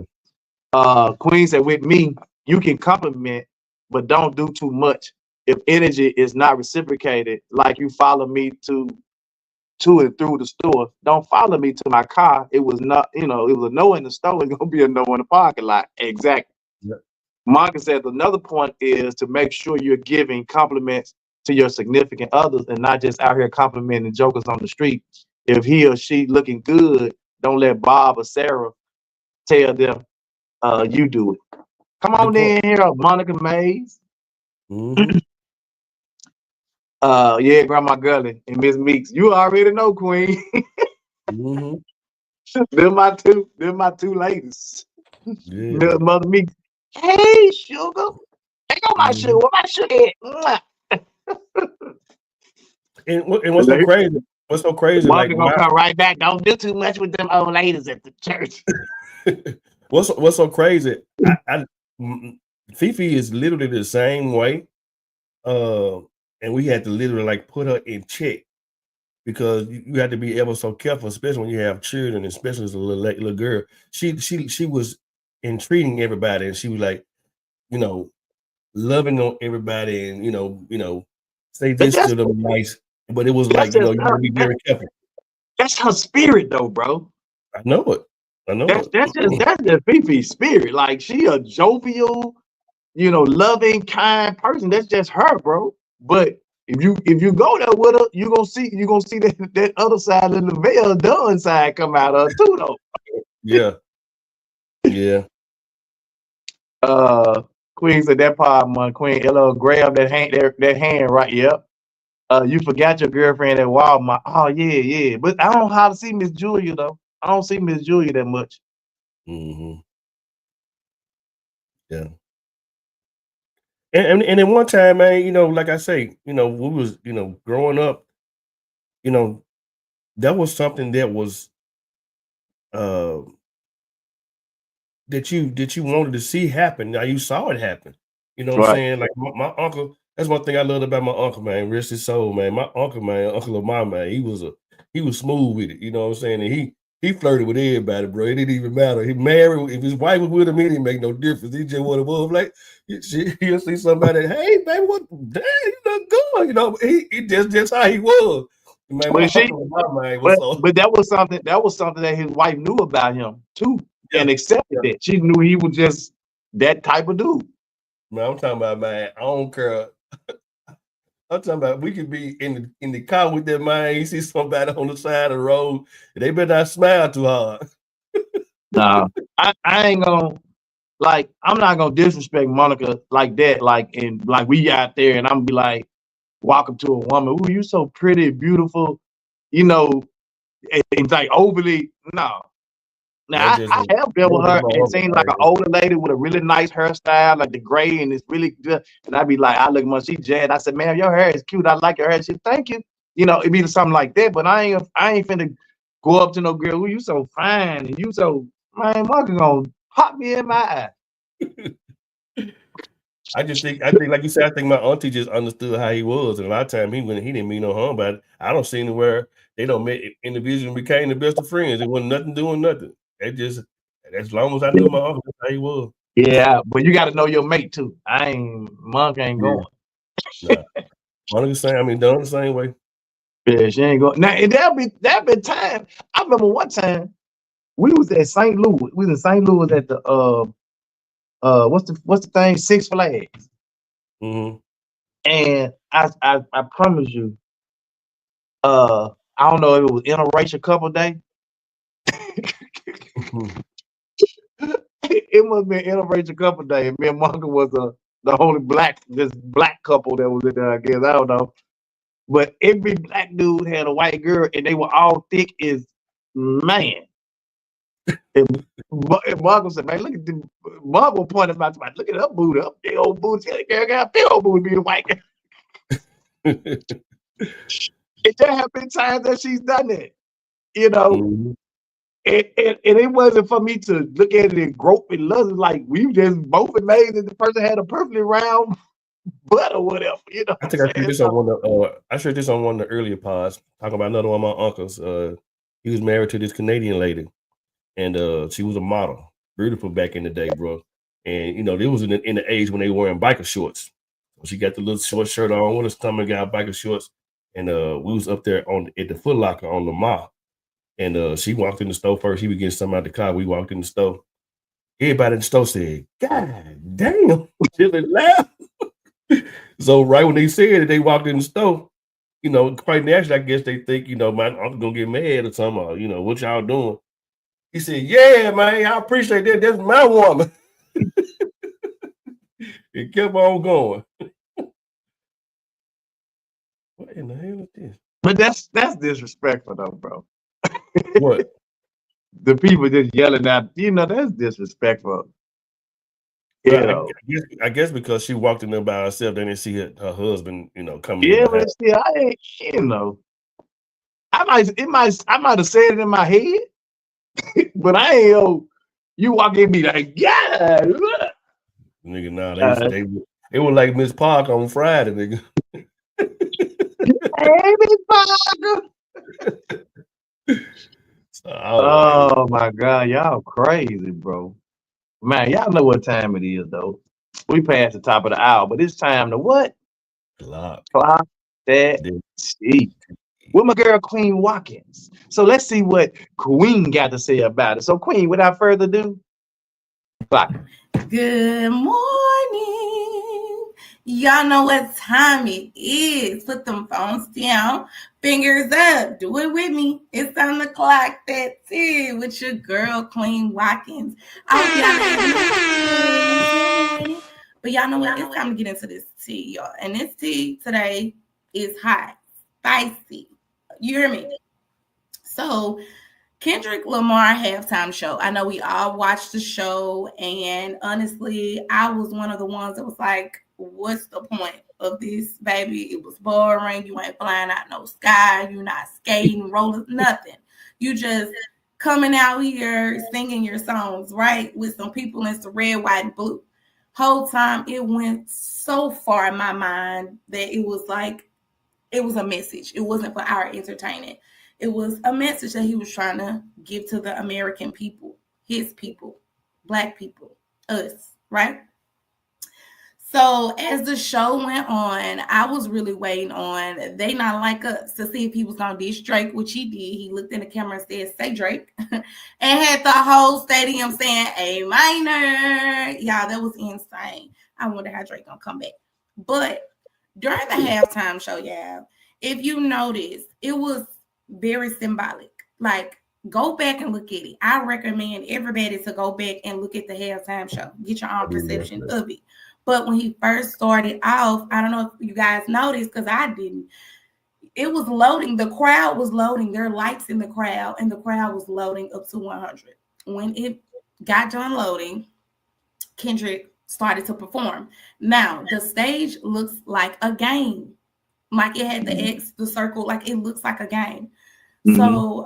Queen said, with me, you can compliment, but don't do too much. If energy is not reciprocated, like you follow me to and through the store, don't follow me to my car. It was not, you know, it was a no in the store. It's gonna be a no in the parking lot. Exactly. Yeah. Monica said another point is to make sure you're giving compliments to your significant others and not just out here complimenting jokers on the street. If he or she looking good, don't let Bob or Sarah tell them you do it. Come on in here, Monica Mays. Yeah, Grandma Gully and Miss Meeks. You already know, Queen. They're my two ladies. Yeah. Mother Meeks. Hey, sugar. Take on my sugar. What my sugar at? And what's so crazy? What's so crazy? Monica gonna come right back. Don't do too much with them old ladies at the church. What's so crazy? Fifi is literally the same way. And we had to literally like put her in check because you have to be ever so careful, especially when you have children, especially as a little girl. She was entreating everybody, and she was like, you know, loving on everybody, and you know, say this to them nice. But it was like, you know, you gotta be very careful. That's her spirit, though, bro. I know it. That's just Fifi's spirit. Like she a jovial, you know, loving, kind person. That's just her, bro. But if you go there with her, you're gonna see that other side of the veil, done side come out of her too, though. Yeah. Yeah. Queen said that part, my Queen. Hello, grab that hand right. Yep. You forgot your girlfriend at Walmart. Oh yeah. But I don't know how to see Miss Julia though. I don't see Miss Julia that much. Yeah. And then one time, man, you know, like I say, you know, we was, you know, growing up, you know, that was something that was that you wanted to see happen. Now you saw it happen. You know what I'm saying? Like my uncle, that's one thing I loved about my uncle, man. Rest his soul, man. My uncle, man, Uncle Lamar, man, he was smooth with it. You know what I'm saying? And he flirted with everybody, bro. It didn't even matter. He married, if his wife was with him, it didn't make no difference. He just wanted to move. Like he'll see somebody, hey, baby, what damn, you look good. You know, he just how he was. Man, but that was something that his wife knew about him too. And accepted that. She knew he was just that type of dude. Man, I'm talking about, man, I don't care. I'm talking about we could be in the car with that man. You see somebody on the side of the road, they better not smile too hard. Nah, I ain't gonna like. I'm not gonna disrespect Monica like that. Like and like we out there, and I'm gonna be like, walk up to a woman, ooh, you so pretty, beautiful, you know, and like overly. No. That's Now just I have been with that's just her my and woman seen like right an older lady with a really nice hairstyle, like the gray, and it's really good. And I'd be like, I look at her, she jazzed. I said, "Man, your hair is cute. I like your hair." She said, "Thank you." You know, it'd be something like that. But I ain't finna go up to no girl. Ooh, you so fine, and you so man, Mark gonna pop me in my eye. I think like you said, I think my auntie just understood how he was, and a lot of time he didn't mean no harm, but I don't see anywhere they don't met individuals became the best of friends. It wasn't nothing doing nothing. It just as long as I knew my uncle, that's how he was. Yeah, but you got to know your mate too. Monk ain't Yeah. going. Nah, Monica same. I mean, done the same way. Yeah, she ain't going. Now and that been time. I remember one time we was at St. Louis. We was in St. Louis at the what's the thing? Six Flags. Mm-hmm. And I promise you, I don't know if it was interracial couple day. It must have been interracial couple day. And me and Monka was the only this black couple that was in there, I guess. I don't know. But every black dude had a white girl and they were all thick as man. And Marco said, man, look at the Marco pointed out to my look at her booty up. Big old booty. The girl got big old booty being white girl. And there have been times that she's done that, you know. Mm-hmm. And it wasn't for me to look at it and grope and love it. Like we just both amazed that the person had a perfectly round butt or whatever, you know. I think I shared this on one of the earlier pods, talking about another one of my uncles. He was married to this Canadian lady, and she was a model, beautiful back in the day, bro. And you know, it was in the age when they were wearing biker shorts. She got the little short shirt on with a stomach out, biker shorts, and we was up there at the Foot Locker on the mall. And she walked in the store first. He was getting something out the car. We walked in the store. Everybody in the store said, "God damn!" She laughed. So right when they said it, they walked in the store. You know, quite naturally, I guess they think, you know, my uncle gonna get mad or something. Or, you know, what y'all doing? He said, "Yeah, man, I appreciate that. That's my woman." It kept on going. What in the hell is this? But that's disrespectful though, bro. What? The people just yelling at, you know, that's disrespectful. You Well, know. I guess because she walked in there by herself, they didn't see her husband, you know, coming in Yeah, behind. but still, I ain't, you know. I might have said it in my head, but I ain't you walk in me like, yeah. Nigga, nah, they were like Miss Park on Friday, nigga. Oh my God, y'all crazy, bro. Man, y'all know what time it is, though. We passed the top of the hour, but it's time to what? Clock that seat. With my girl Queen Watkins. So let's see what Queen got to say about it. So, Queen, without further ado, clock. Good morning. Y'all know what time it is. Put them phones down, fingers up. Do it with me. It's time to clock that tea with your girl, Queen Watkins. I hope y'all having a good morning. But y'all know what? It's time to get into this tea, y'all. And this tea today is hot, spicy. You hear me? So, Kendrick Lamar halftime show. I know we all watched the show, and honestly, I was one of the ones that was like, what's the point of this, baby? It was boring. You ain't flying out no sky. You're not skating, rolling, nothing. You just coming out here singing your songs, right? With some people in some red, white, and blue. Whole time it went so far in my mind that it was like, it was a message. It wasn't for our entertainment. It was a message that he was trying to give to the American people, his people, Black people, us, right? So as the show went on, I was really waiting on They Not Like Us to see if he was going to diss Drake, which he did. He looked in the camera and said, "Say Drake," and had the whole stadium saying A minor. Y'all, that was insane. I wonder how Drake going to come back. But during the halftime show, yeah, if you notice, it was very symbolic. Like Go back and look at it. I recommend everybody to go back and look at the halftime show. Get your own perception of it. But when he first started off, I don't know if you guys noticed, because I didn't. It was loading. The crowd was loading. There are lights in the crowd, and the crowd was loading up to 100. When it got done loading, Kendrick started to perform. Now, the stage looks like a game. Like it had the X, the circle, like it looks like a game. So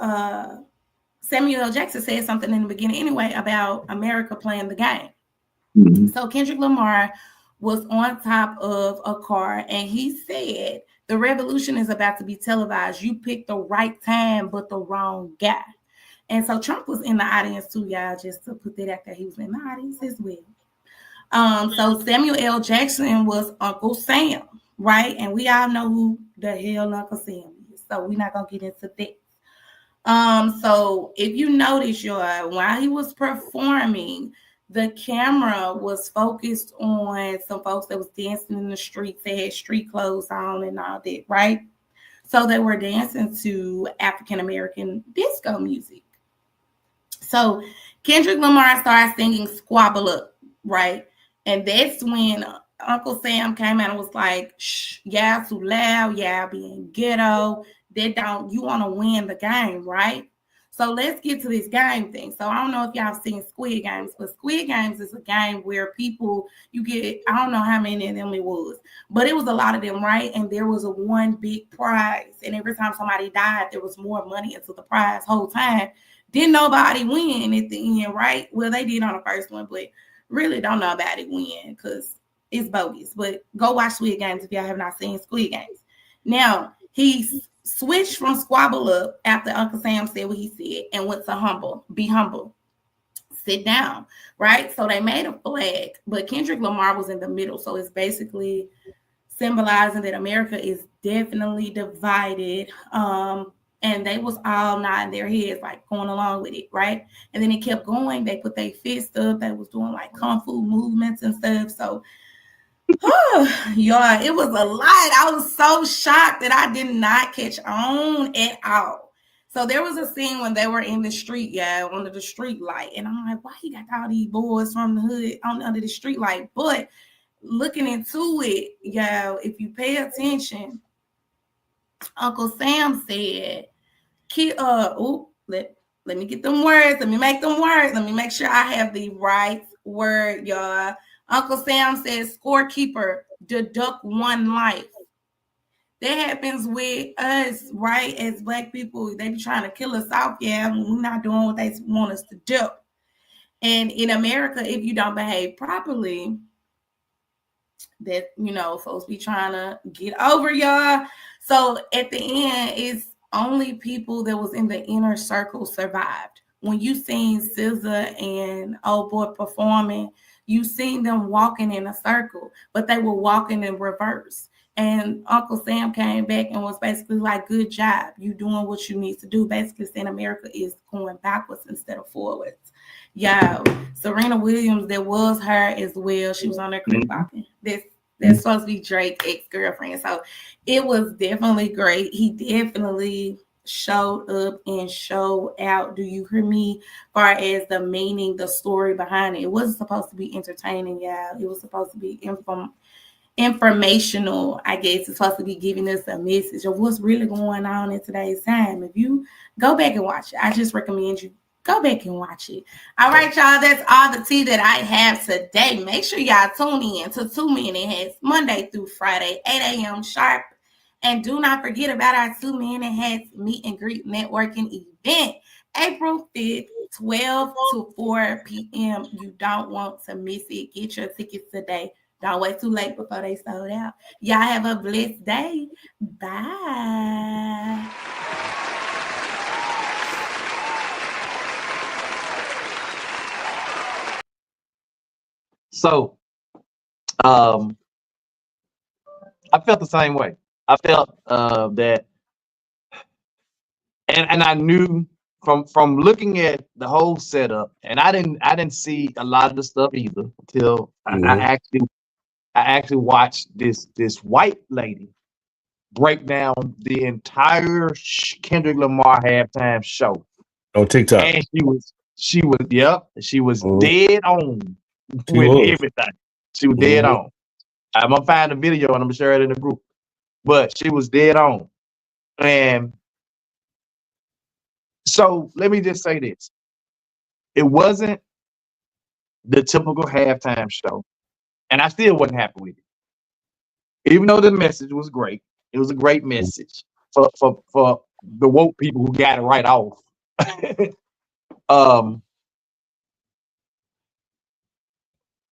Samuel L. Jackson said something in the beginning anyway about America playing the game. So Kendrick Lamar was on top of a car, and he said, the revolution is about to be televised. You picked the right time, but the wrong guy. And so Trump was in the audience too, y'all, just to put that out there. He was in the audience as well. So Samuel L. Jackson was Uncle Sam, right? And we all know who the hell Uncle Sam is. So we're not going to get into that. So if you notice, y'all, while he was performing, the camera was focused on some folks that was dancing in the streets. They had street clothes on and all that, right? So they were dancing to African-American disco music. So Kendrick Lamar started singing Squabble Up, right? And that's when Uncle Sam came out and was like, shh, y'all too loud, y'all being ghetto. You want to win the game, right? So let's get to this game thing. So I don't know if y'all have seen Squid Games, but Squid Games is a game where people, you get, I don't know how many of them it was, but it was a lot of them, right? And there was a one big prize. And every time somebody died, there was more money into the prize whole time. Didn't nobody win at the end, right? Well, they did on the first one, but really don't nobody win because it's bogus. But go watch Squid Games if y'all have not seen Squid Games. Now, he switched from Squabble Up after Uncle Sam said what he said and went to be humble, sit down, right? So they made a flag, but Kendrick Lamar was in the middle. So it's basically symbolizing that America is definitely divided. And they was all nodding their heads, like going along with it, right? And then it kept going. They put their fists up. They was doing like kung fu movements and stuff. So yeah, it was a lot. I was so shocked that I did not catch on at all. So there was a scene when they were in the street, under the street light. And I'm like, why you got all these boys from the hood under the street light? But looking into it, if you pay attention, Uncle Sam said, let me get them words. Let me make them words. Let me make sure I have the right word, y'all. Uncle Sam says, scorekeeper, deduct one life. That happens with us, right? As Black people, they be trying to kill us off, when we're not doing what they want us to do. And in America, if you don't behave properly, that, folks be trying to get over y'all. So at the end, it's only people that was in the inner circle survived. When you seen SZA and Old Boy performing, you seen them walking in a circle, but they were walking in reverse. And Uncle Sam came back and was basically like, good job. You doing what you need to do. Basically saying America is going backwards instead of forwards. Serena Williams, that was her as well. She was on there clip bopping. That's supposed to be Drake's ex-girlfriend. So it was definitely great. He definitely showed up and showed out. Do you hear me? As far as the meaning, the story behind it. It wasn't supposed to be entertaining, y'all. It was supposed to be informational, I guess. It's supposed to be giving us a message of what's really going on in today's time. If you go back and watch it, I just recommend you go back and watch it. All right, y'all, that's all the tea that I have today. Make sure y'all tune in to 2 Minute Monday through Friday, 8 a.m. sharp. And do not forget about our 2 Minute Hats meet and greet networking event, April 5th, 12 to 4 p.m. You don't want to miss it. Get your tickets today. Don't wait too late before they sold out. Y'all have a blessed day. Bye. So, I felt the same way. I felt that, and I knew from looking at the whole setup, and I didn't see a lot of the stuff either until I actually watched this white lady break down the entire Kendrick Lamar halftime show. On TikTok. And she was Mhm. dead on She with was. everything. She was dead Mhm. on. I'm gonna find the video and I'm gonna share it in the group. But she was dead on. And so let me just say this. It wasn't the typical halftime show. And I still wasn't happy with it. Even though the message was great, it was a great message for the woke people who got it right off.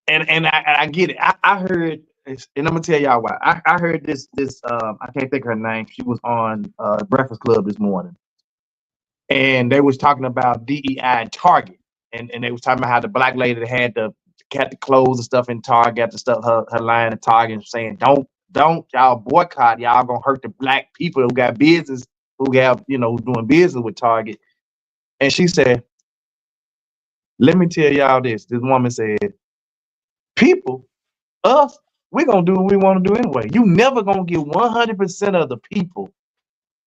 And I get it. I heard, and I'm gonna tell y'all why. I heard this I can't think of her name. She was on Breakfast Club this morning, and they was talking about DEI and Target, and they was talking about how the black lady that had the clothes and stuff in Target, got the stuff her line in Target, and saying don't y'all boycott, y'all gonna hurt the black people who got business, who have who's doing business with Target. And she said, let me tell y'all this. This woman said, people, us, we're gonna do what we want to do anyway. You never gonna get 100% of the people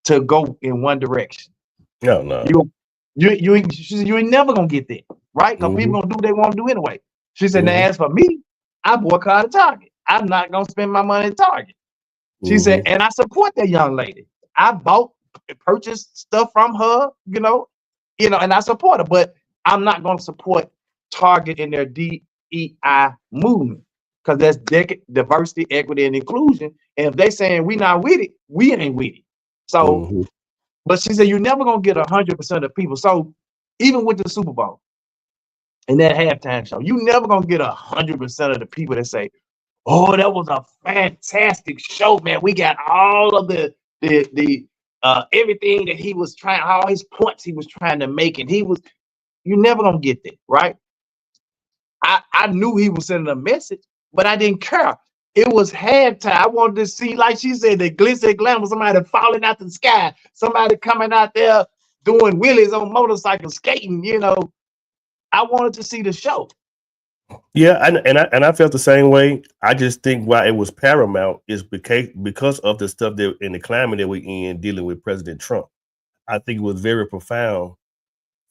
to go in one direction. No. You ain't never gonna get that, right? Because people gonna do what they want to do anyway. She said, now as for me, I boycotted Target. I'm not gonna spend my money at Target. She said, and I support that young lady. I purchased stuff from her, and I support her, but I'm not gonna support Target in their DEI movement. Because that's diversity, equity, and inclusion. And if they saying we not with it, we ain't with it. So, but she said you're never gonna get 100% of people. So even with the Super Bowl and that halftime show, you never gonna get 100% of the people that say, "Oh, that was a fantastic show, man. We got all of the everything that he was trying, all his points he was trying to make, and you're never gonna get that, right?" I knew he was sending a message, but I didn't care. It was halftime. I wanted to see, like she said, the glitz and glamour, somebody falling out the sky, somebody coming out there doing wheelies on motorcycles, skating. I wanted to see the show. Yeah, and I felt the same way. I just think why it was paramount is because of the stuff that in the climate that we're in dealing with President Trump. I think it was very profound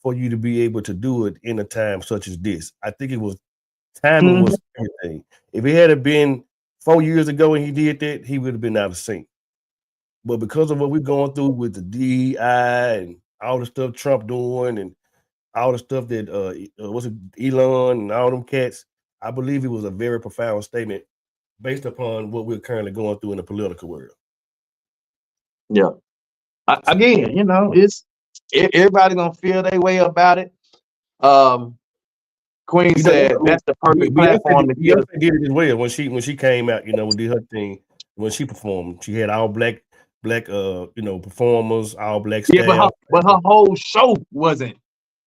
for you to be able to do it in a time such as this. I think it was timing was everything. If it had been 4 years ago and he did that, he would have been out of sync. But because of what we're going through with the DEI and all the stuff Trump doing and all the stuff that was it Elon and all them cats, I believe it was a very profound statement based upon what we're currently going through in the political world. Yeah. Again, it's everybody gonna feel their way about it. Queen said that's the perfect platform to get. Beyonce did it as well when she came out, did her thing when she performed. She had all black performers, all black staff. Yeah, but her whole show wasn't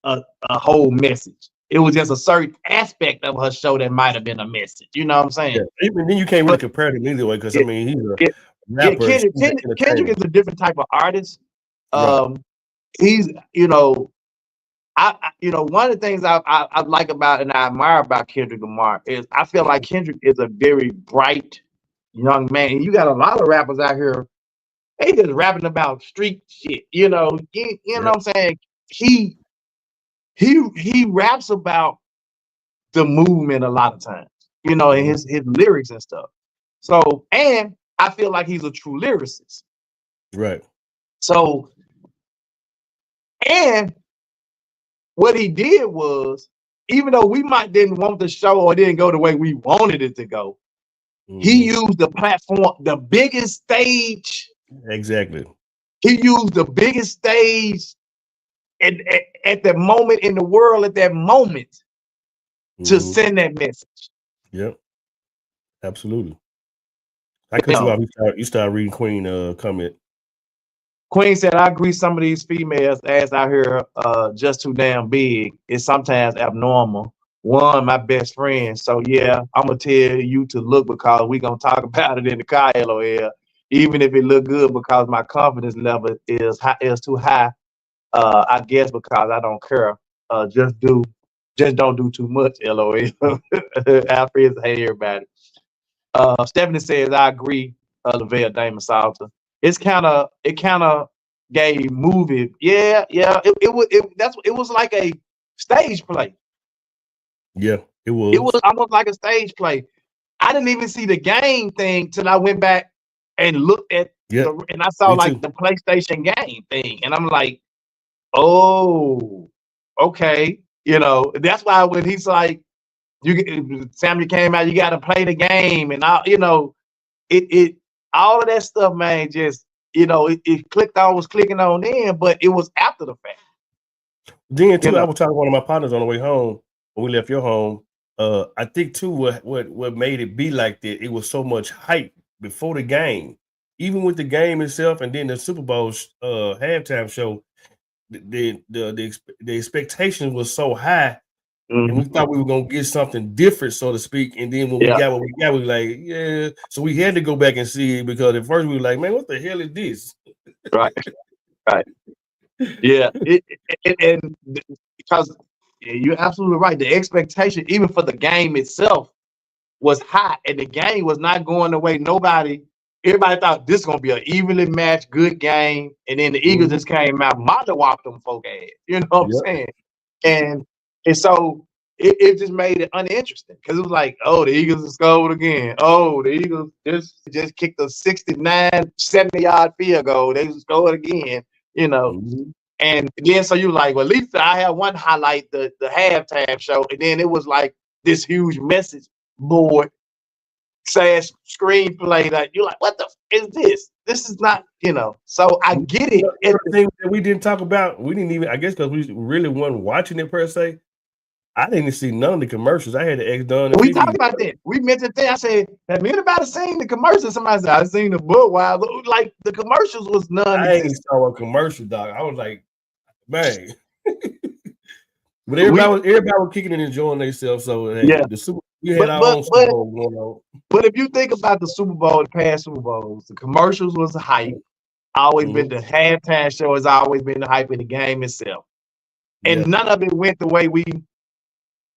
a whole message. It was just a certain aspect of her show that might have been a message. You know what I'm saying? Yeah. Even then, you can't really compare them anyway because he's a rapper. Kendrick is a different type of artist. Right. He's one of the things I like about and I admire about Kendrick Lamar is I feel like Kendrick is a very bright young man. And you got a lot of rappers out here, they just rapping about street shit. You know what I'm saying? He raps about the movement a lot of times, in his lyrics and stuff. So, and I feel like he's a true lyricist. Right. So, and what he did was, even though we didn't want the show or didn't go the way we wanted it to go, he used the platform, the biggest stage. Exactly. He used the biggest stage at the moment in the world at that moment to send that message. Yep. Absolutely. I cut you off. You start reading Queen comment. Queen said, I agree some of these females as I hear just too damn big is sometimes abnormal. One, my best friend. So yeah, I'm gonna tell you to look because we gonna talk about it in the car, LOL. Even if it look good because my confidence level is too high. I guess because I don't care. Just don't do too much, LOL. Alfred, hey everybody. Stephanie says, I agree, Lavelle Damon Salter. It kind of game movie. Yeah. It was like a stage play. Yeah, it was. It was almost like a stage play. I didn't even see the game thing till I went back and looked at and I saw like the PlayStation game thing, and I'm like, oh, okay. That's why when he's like, Samuel came out, you got to play the game, and it all of that stuff, man. Just it clicked. I was clicking on in, but it was after the fact. Then too, I was talking to one of my partners on the way home when we left your home. I think too, what made it be like that, it was so much hype before the game, even with the game itself, and then the Super Bowl halftime show. The expectations was so high, and we thought we were gonna get something different, so to speak. And then when we got what we got, we were like, yeah. So we had to go back and see it, because at first we were like, man, what the hell is this? Right. Yeah, and because you're absolutely right. The expectation, even for the game itself, was high, and the game was not going the way everybody thought this is gonna be an evenly matched, good game, and then the Eagles just came out, mollywopped them folk ass. You know what I'm saying? And so it just made it uninteresting, because it was like, oh, the Eagles scored again. Oh, the Eagles just kicked a 69, 70-yard field goal. They scored again. And then so you like, well, at least I had one highlight, the halftime show, and then it was like this huge message board / screenplay that you're like, what the is this? This is not, So I get it. Everything that we didn't talk about, we didn't even, I guess, because we really weren't watching it per se. I didn't see none of the commercials. I had to ask Don. We talked about that. We mentioned that. I said, have anybody seen the commercials? Somebody said, I've seen the Budweiser. Like, the commercials was none. I ain't saw a commercial, dog. I was like, man. But everybody was kicking and enjoying themselves. So we had our own Super Bowl going on. But if you think about the Super Bowl, the past Super Bowls, the commercials was the hype. Always been the halftime show has always been the hype in the game itself. And none of it went the way we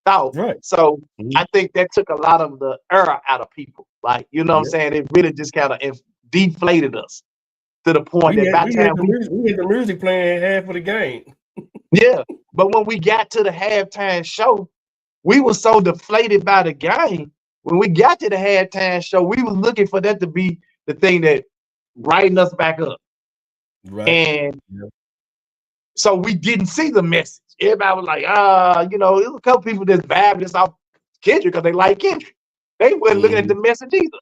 thought. Right. So I think that took a lot of the air out of people. Like, you know what I'm saying? It really just kind of deflated us to the point that by the time we had the music playing half of the game. Yeah. But when we got to the halftime show, we were so deflated by the game. When we got to the halftime show, we were looking for that to be the thing that righten us back up. Right. And so we didn't see the message. Everybody was like, there was a couple people just vibing this off Kendrick because they like Kendrick. They weren't looking at the message either.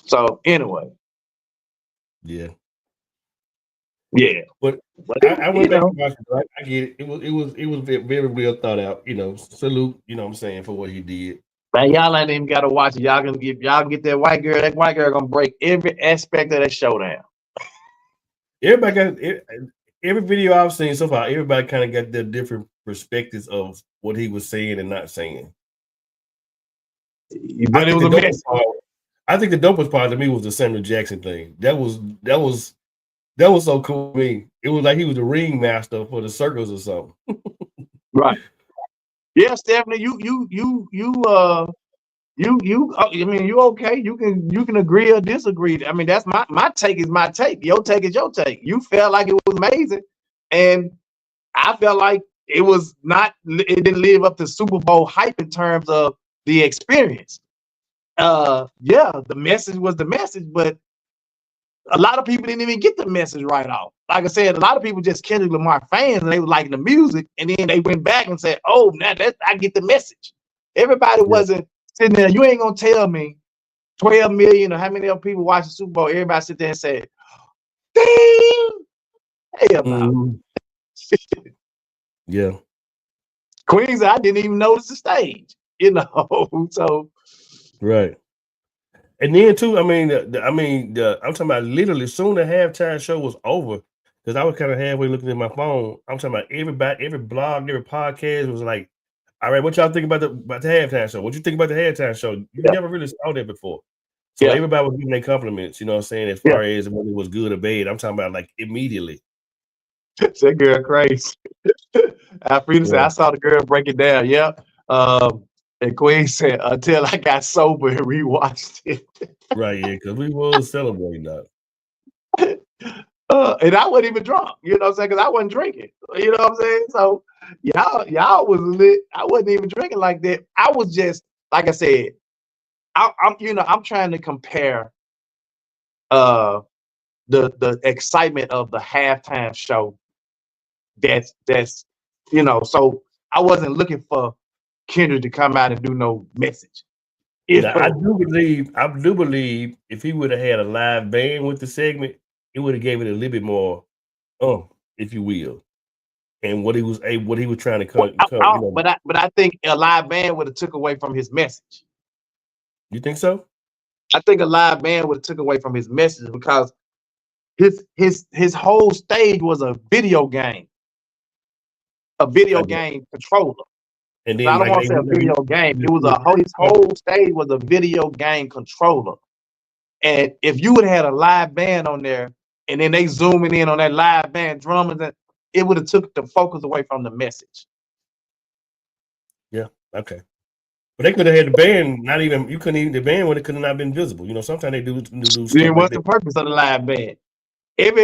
So anyway. Yeah. Yeah. But I went back and watched it. I get it. It was very well thought out. Salute, what I'm saying, for what he did. Man, y'all ain't even gotta watch it. Y'all can get that white girl. That white girl gonna break every aspect of that showdown. Everybody got every video I've seen so far. Everybody kind of got their different perspectives of what he was saying and not saying. But it was a mess. I think the dopest part to me was the Samuel Jackson thing. That was so cool to me. It was like he was the ringmaster for the circles or something. Right. Yeah, Stephanie, you okay. You can agree or disagree. I mean, that's my take is my take. Your take is your take. You felt like it was amazing, and I felt like it was not. It didn't live up to Super Bowl hype in terms of the experience. The message was the message, but a lot of people didn't even get the message right off. Like I said, a lot of people just Kendrick Lamar fans, and they were liking the music, and then they went back and said, "Oh, now I get the message." Everybody wasn't sitting there. You ain't gonna tell me 12 million or how many other people watch the Super Bowl. Everybody sit there and say, "Ding!" Hell no. Yeah. Queens, I didn't even notice the stage. So right. And then too, I'm talking about literally soon the halftime show was over, because I was kind of halfway looking at my phone. I'm talking about everybody, every blog, every podcast was like, "All right, what y'all think about the halftime show? What you think about the halftime show?" You never really saw that before. So everybody was giving their compliments, you know what I'm saying, as far as whether it was good or bad. I'm talking about like immediately. That girl crazy. Alfreda said, I saw the girl break it down. Yeah. And Queen said, until I got sober and rewatched it. Right, yeah, because we was celebrating that. And I wasn't even drunk, you know what I'm saying? Because I wasn't drinking, you know what I'm saying? So y'all was lit. I wasn't even drinking like that. I was just, like I said, I'm trying to compare the excitement of the halftime show. That's so I wasn't looking for Kendrick to come out and do no message. Now, I do believe if he would have had a live band with the segment, it would have gave it a little bit more, if you will, and what he was trying to come. But I think a live band would have took away from his message. You think so? I think a live band would have took away from his message because his whole stage was a video game controller. And then I don't want to say a video game. It was his whole stage was a video game controller. And if you would have had a live band on there, and then they zooming in on that live band drummers, it would have took the focus away from the message. Yeah, okay. But they could have had the band. The band would have could not been visible. You know, sometimes they do stuff. Then what's the purpose of the live band? Every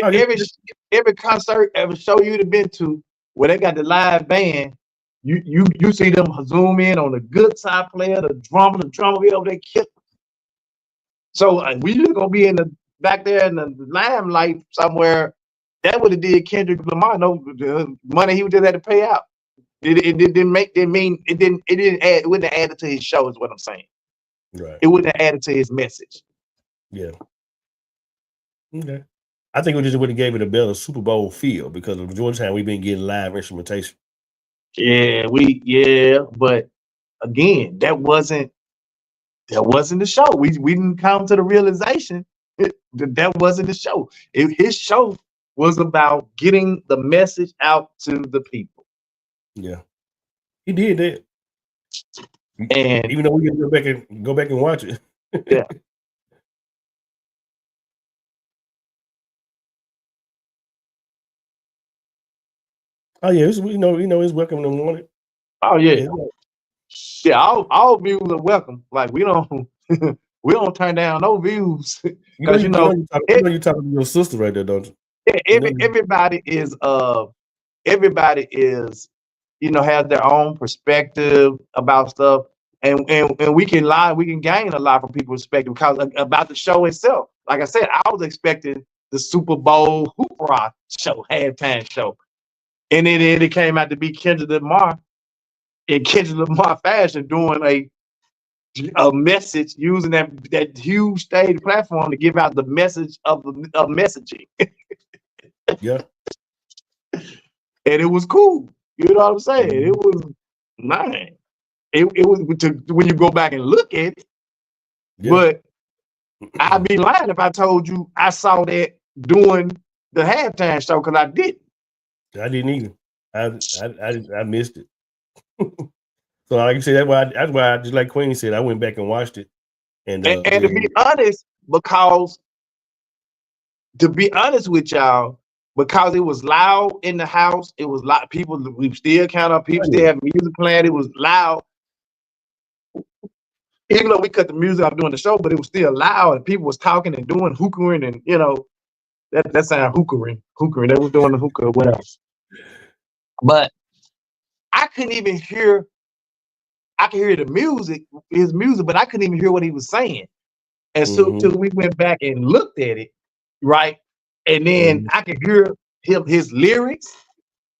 concert, every show you'd have been to where they got the live band, you see them zoom in on the guitar player, the drummer be over there killing. So we just gonna be back there in the limelight somewhere. That would have did Kendrick Lamar no the money he just had to pay out. It wouldn't have added to his show, is what I'm saying. Right. It wouldn't have added to his message. Yeah. Okay. I think we just would have gave it a better Super Bowl feel because of the majority of the time we've been getting live instrumentation. But again, that wasn't the show. We didn't come to the realization that wasn't the show. His show was about getting the message out to the people. Yeah, he did that. And even though we can go back and watch it. Yeah. Oh yeah, it's welcome in the morning. Oh yeah. Yeah, all views are welcome. Like we don't turn down no views. Because you're talking to your sister right there, don't you? Yeah, everybody is has their own perspective about stuff, and we can gain a lot from people's perspective because about the show itself. Like I said, I was expecting the Super Bowl hoopla show, halftime show, and then it came out to be Kendrick Lamar in Kendrick Lamar fashion doing a message using that huge stage platform to give out the message of messaging. Yeah. And it was cool. You know what I'm saying? Mm-hmm. It was nice. It was when you go back and look at it. Yeah. But I'd be lying if I told you I saw that doing the halftime show because I didn't. I didn't either. I missed it. So like I said, that's why I just like Queen said, I went back and watched it. And to be honest, with y'all, because it was loud in the house, it was loud. People, we still count on people, still have music playing. It was loud. Even though we cut the music off doing the show, but it was still loud and people was talking and doing hookering and that sound hookering. They was doing the hookah or whatever. But I couldn't even hear. I could hear his music, but I couldn't even hear what he was saying. And so till we went back and looked at it, right? And then I could hear his lyrics.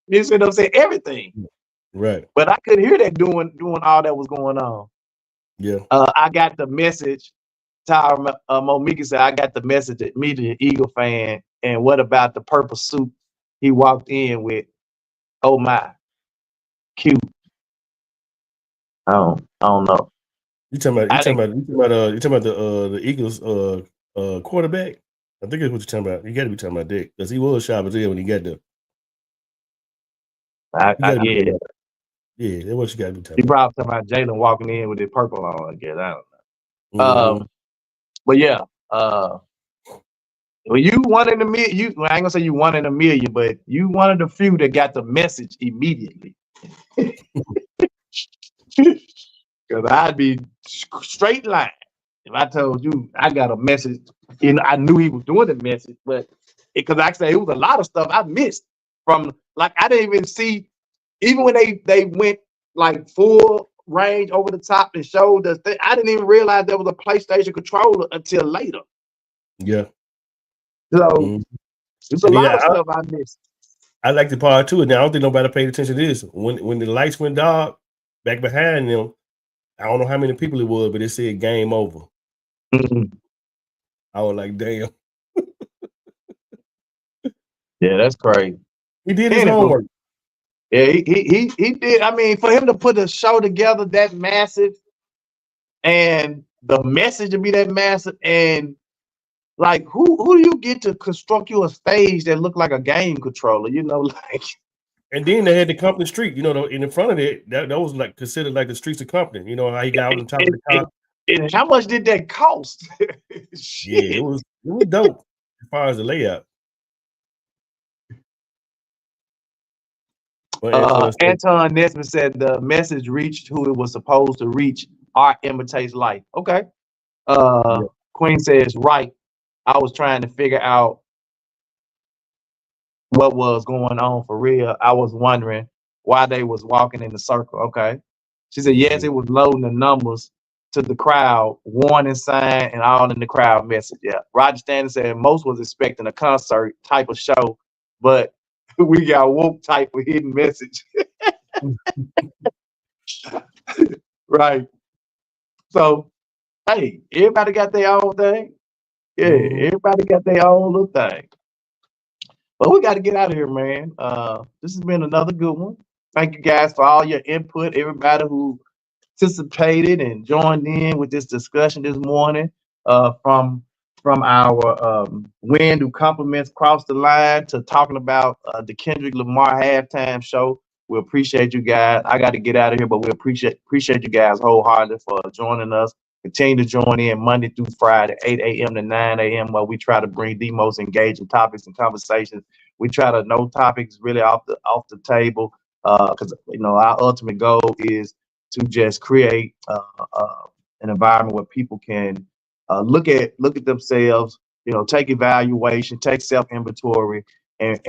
You see what I'm saying? Everything. Right. But I couldn't hear that doing all that was going on. Yeah. I got the message. Tyra Momika said, I got the message that me, the Eagle fan, and what about the purple suit he walked in with? Oh my, cute. I don't know. You talking about the Eagles quarterback? I think that's what you're talking about. You got to be talking about Dick because he was sharp as hell when he got there. Yeah, that's what you got to be talking about. He probably talking about Jalen walking in with the purple on. I guess I don't know. But yeah, well, you one in a million. I ain't gonna say you one in a million, but you one of the few that got the message immediately. Because I'd be straight line. If I told you I got a message, and I knew he was doing the message, but because I say it was a lot of stuff I missed from, like, I didn't even see, even when they went like full range over the top and showed us that, I didn't even realize there was a PlayStation controller until later. Yeah. So there's a lot of stuff I missed. I like the part too. Now I don't think nobody paid attention to this. When the lights went dark back behind them, I don't know how many people it was, but it said game over. I was like, damn. Yeah, that's crazy. He did his homework. Yeah, he did. I mean, for him to put a show together that massive, and the message to be that massive, and like who do you get to construct you a stage that looked like a game controller? You know, like. And then they had the Compton Street. You know, in the front of it, that was like considered like the streets of Compton. You know how he got on top of the car. And how much did that cost? Yeah, it was dope as far as the layout. Anton Nesbitt said the message reached who it was supposed to reach. Art imitates life. Okay. Queen says, right. I was trying to figure out what was going on for real. I was wondering why they was walking in the circle. Okay. She said, yes, it was loading the numbers to the crowd, warning sign, and all in the crowd message. Yeah. Roger Stanley said most was expecting a concert type of show, but we got woke type of hidden message. Right. So, hey, everybody got their own thing. Yeah, everybody got their own little thing. But we got to get out of here, man. This has been another good one. Thank you guys for all your input, everybody who participated and joined in with this discussion this morning, from our Win Do Compliments Cross the Line to talking about the Kendrick Lamar halftime show. We appreciate you guys. I got to get out of here, but we appreciate you guys wholeheartedly for joining us. Continue to join in Monday through Friday, 8 a.m. to 9 a.m., where we try to bring the most engaging topics and conversations. We try to know topics really off the table, because our ultimate goal is to just create an environment where people can look at themselves, take evaluation, take self-inventory, and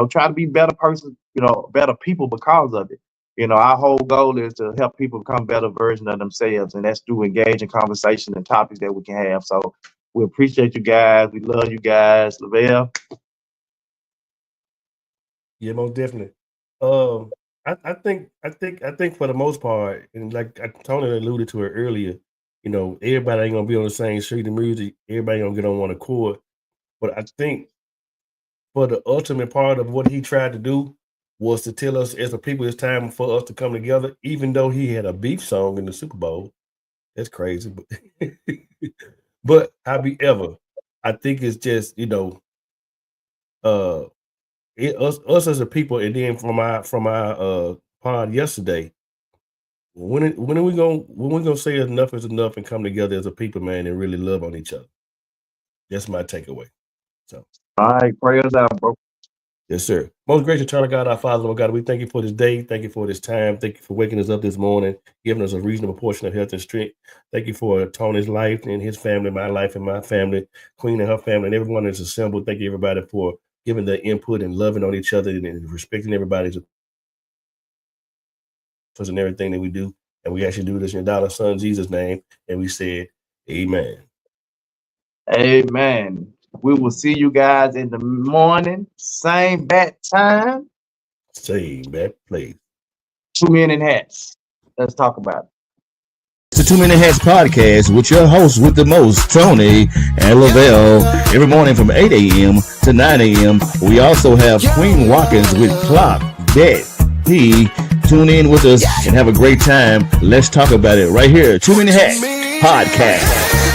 try to be better persons, better people because of it. Our whole goal is to help people become better versions of themselves, and that's through engaging conversation and topics that we can have. So we appreciate you guys. We love you guys. Lavelle. Yeah, most definitely. I think for the most part, and like Tony alluded to it earlier, everybody ain't gonna be on the same street of music. Everybody gonna get on one accord. But I think for the ultimate part of what he tried to do was to tell us as a people it's time for us to come together, even though he had a beef song in the Super Bowl. That's crazy. But however, I think it's just, us as a people, and then from our pod yesterday, when are we gonna say enough is enough and come together as a people, man, and really love on each other? That's my takeaway. So, all right, pray us out, bro. Yes, sir. Most gracious eternal God, our Father, Lord God, we thank you for this day. Thank you for this time. Thank you for waking us up this morning, giving us a reasonable portion of health and strength. Thank you for Tony's life and his family, my life and my family, Queen and her family, and everyone that's assembled. Thank you, everybody, for giving their input and loving on each other and respecting everybody's and everything that we do. And we actually do this in your daughter's son, Jesus' name. And we said, amen. Amen. We will see you guys in the morning. Same bat time. Same bat place. 2 Men in Hats. Let's talk about it. It's the 2 Minute Hats podcast with your hosts with the most, Tony and Lavelle. Every morning from 8 a.m. to 9 a.m. We also have Queen Watkins with Clock Dead P. Tune in with us and have a great time. Let's talk about it right here. 2 Minute Hats podcast.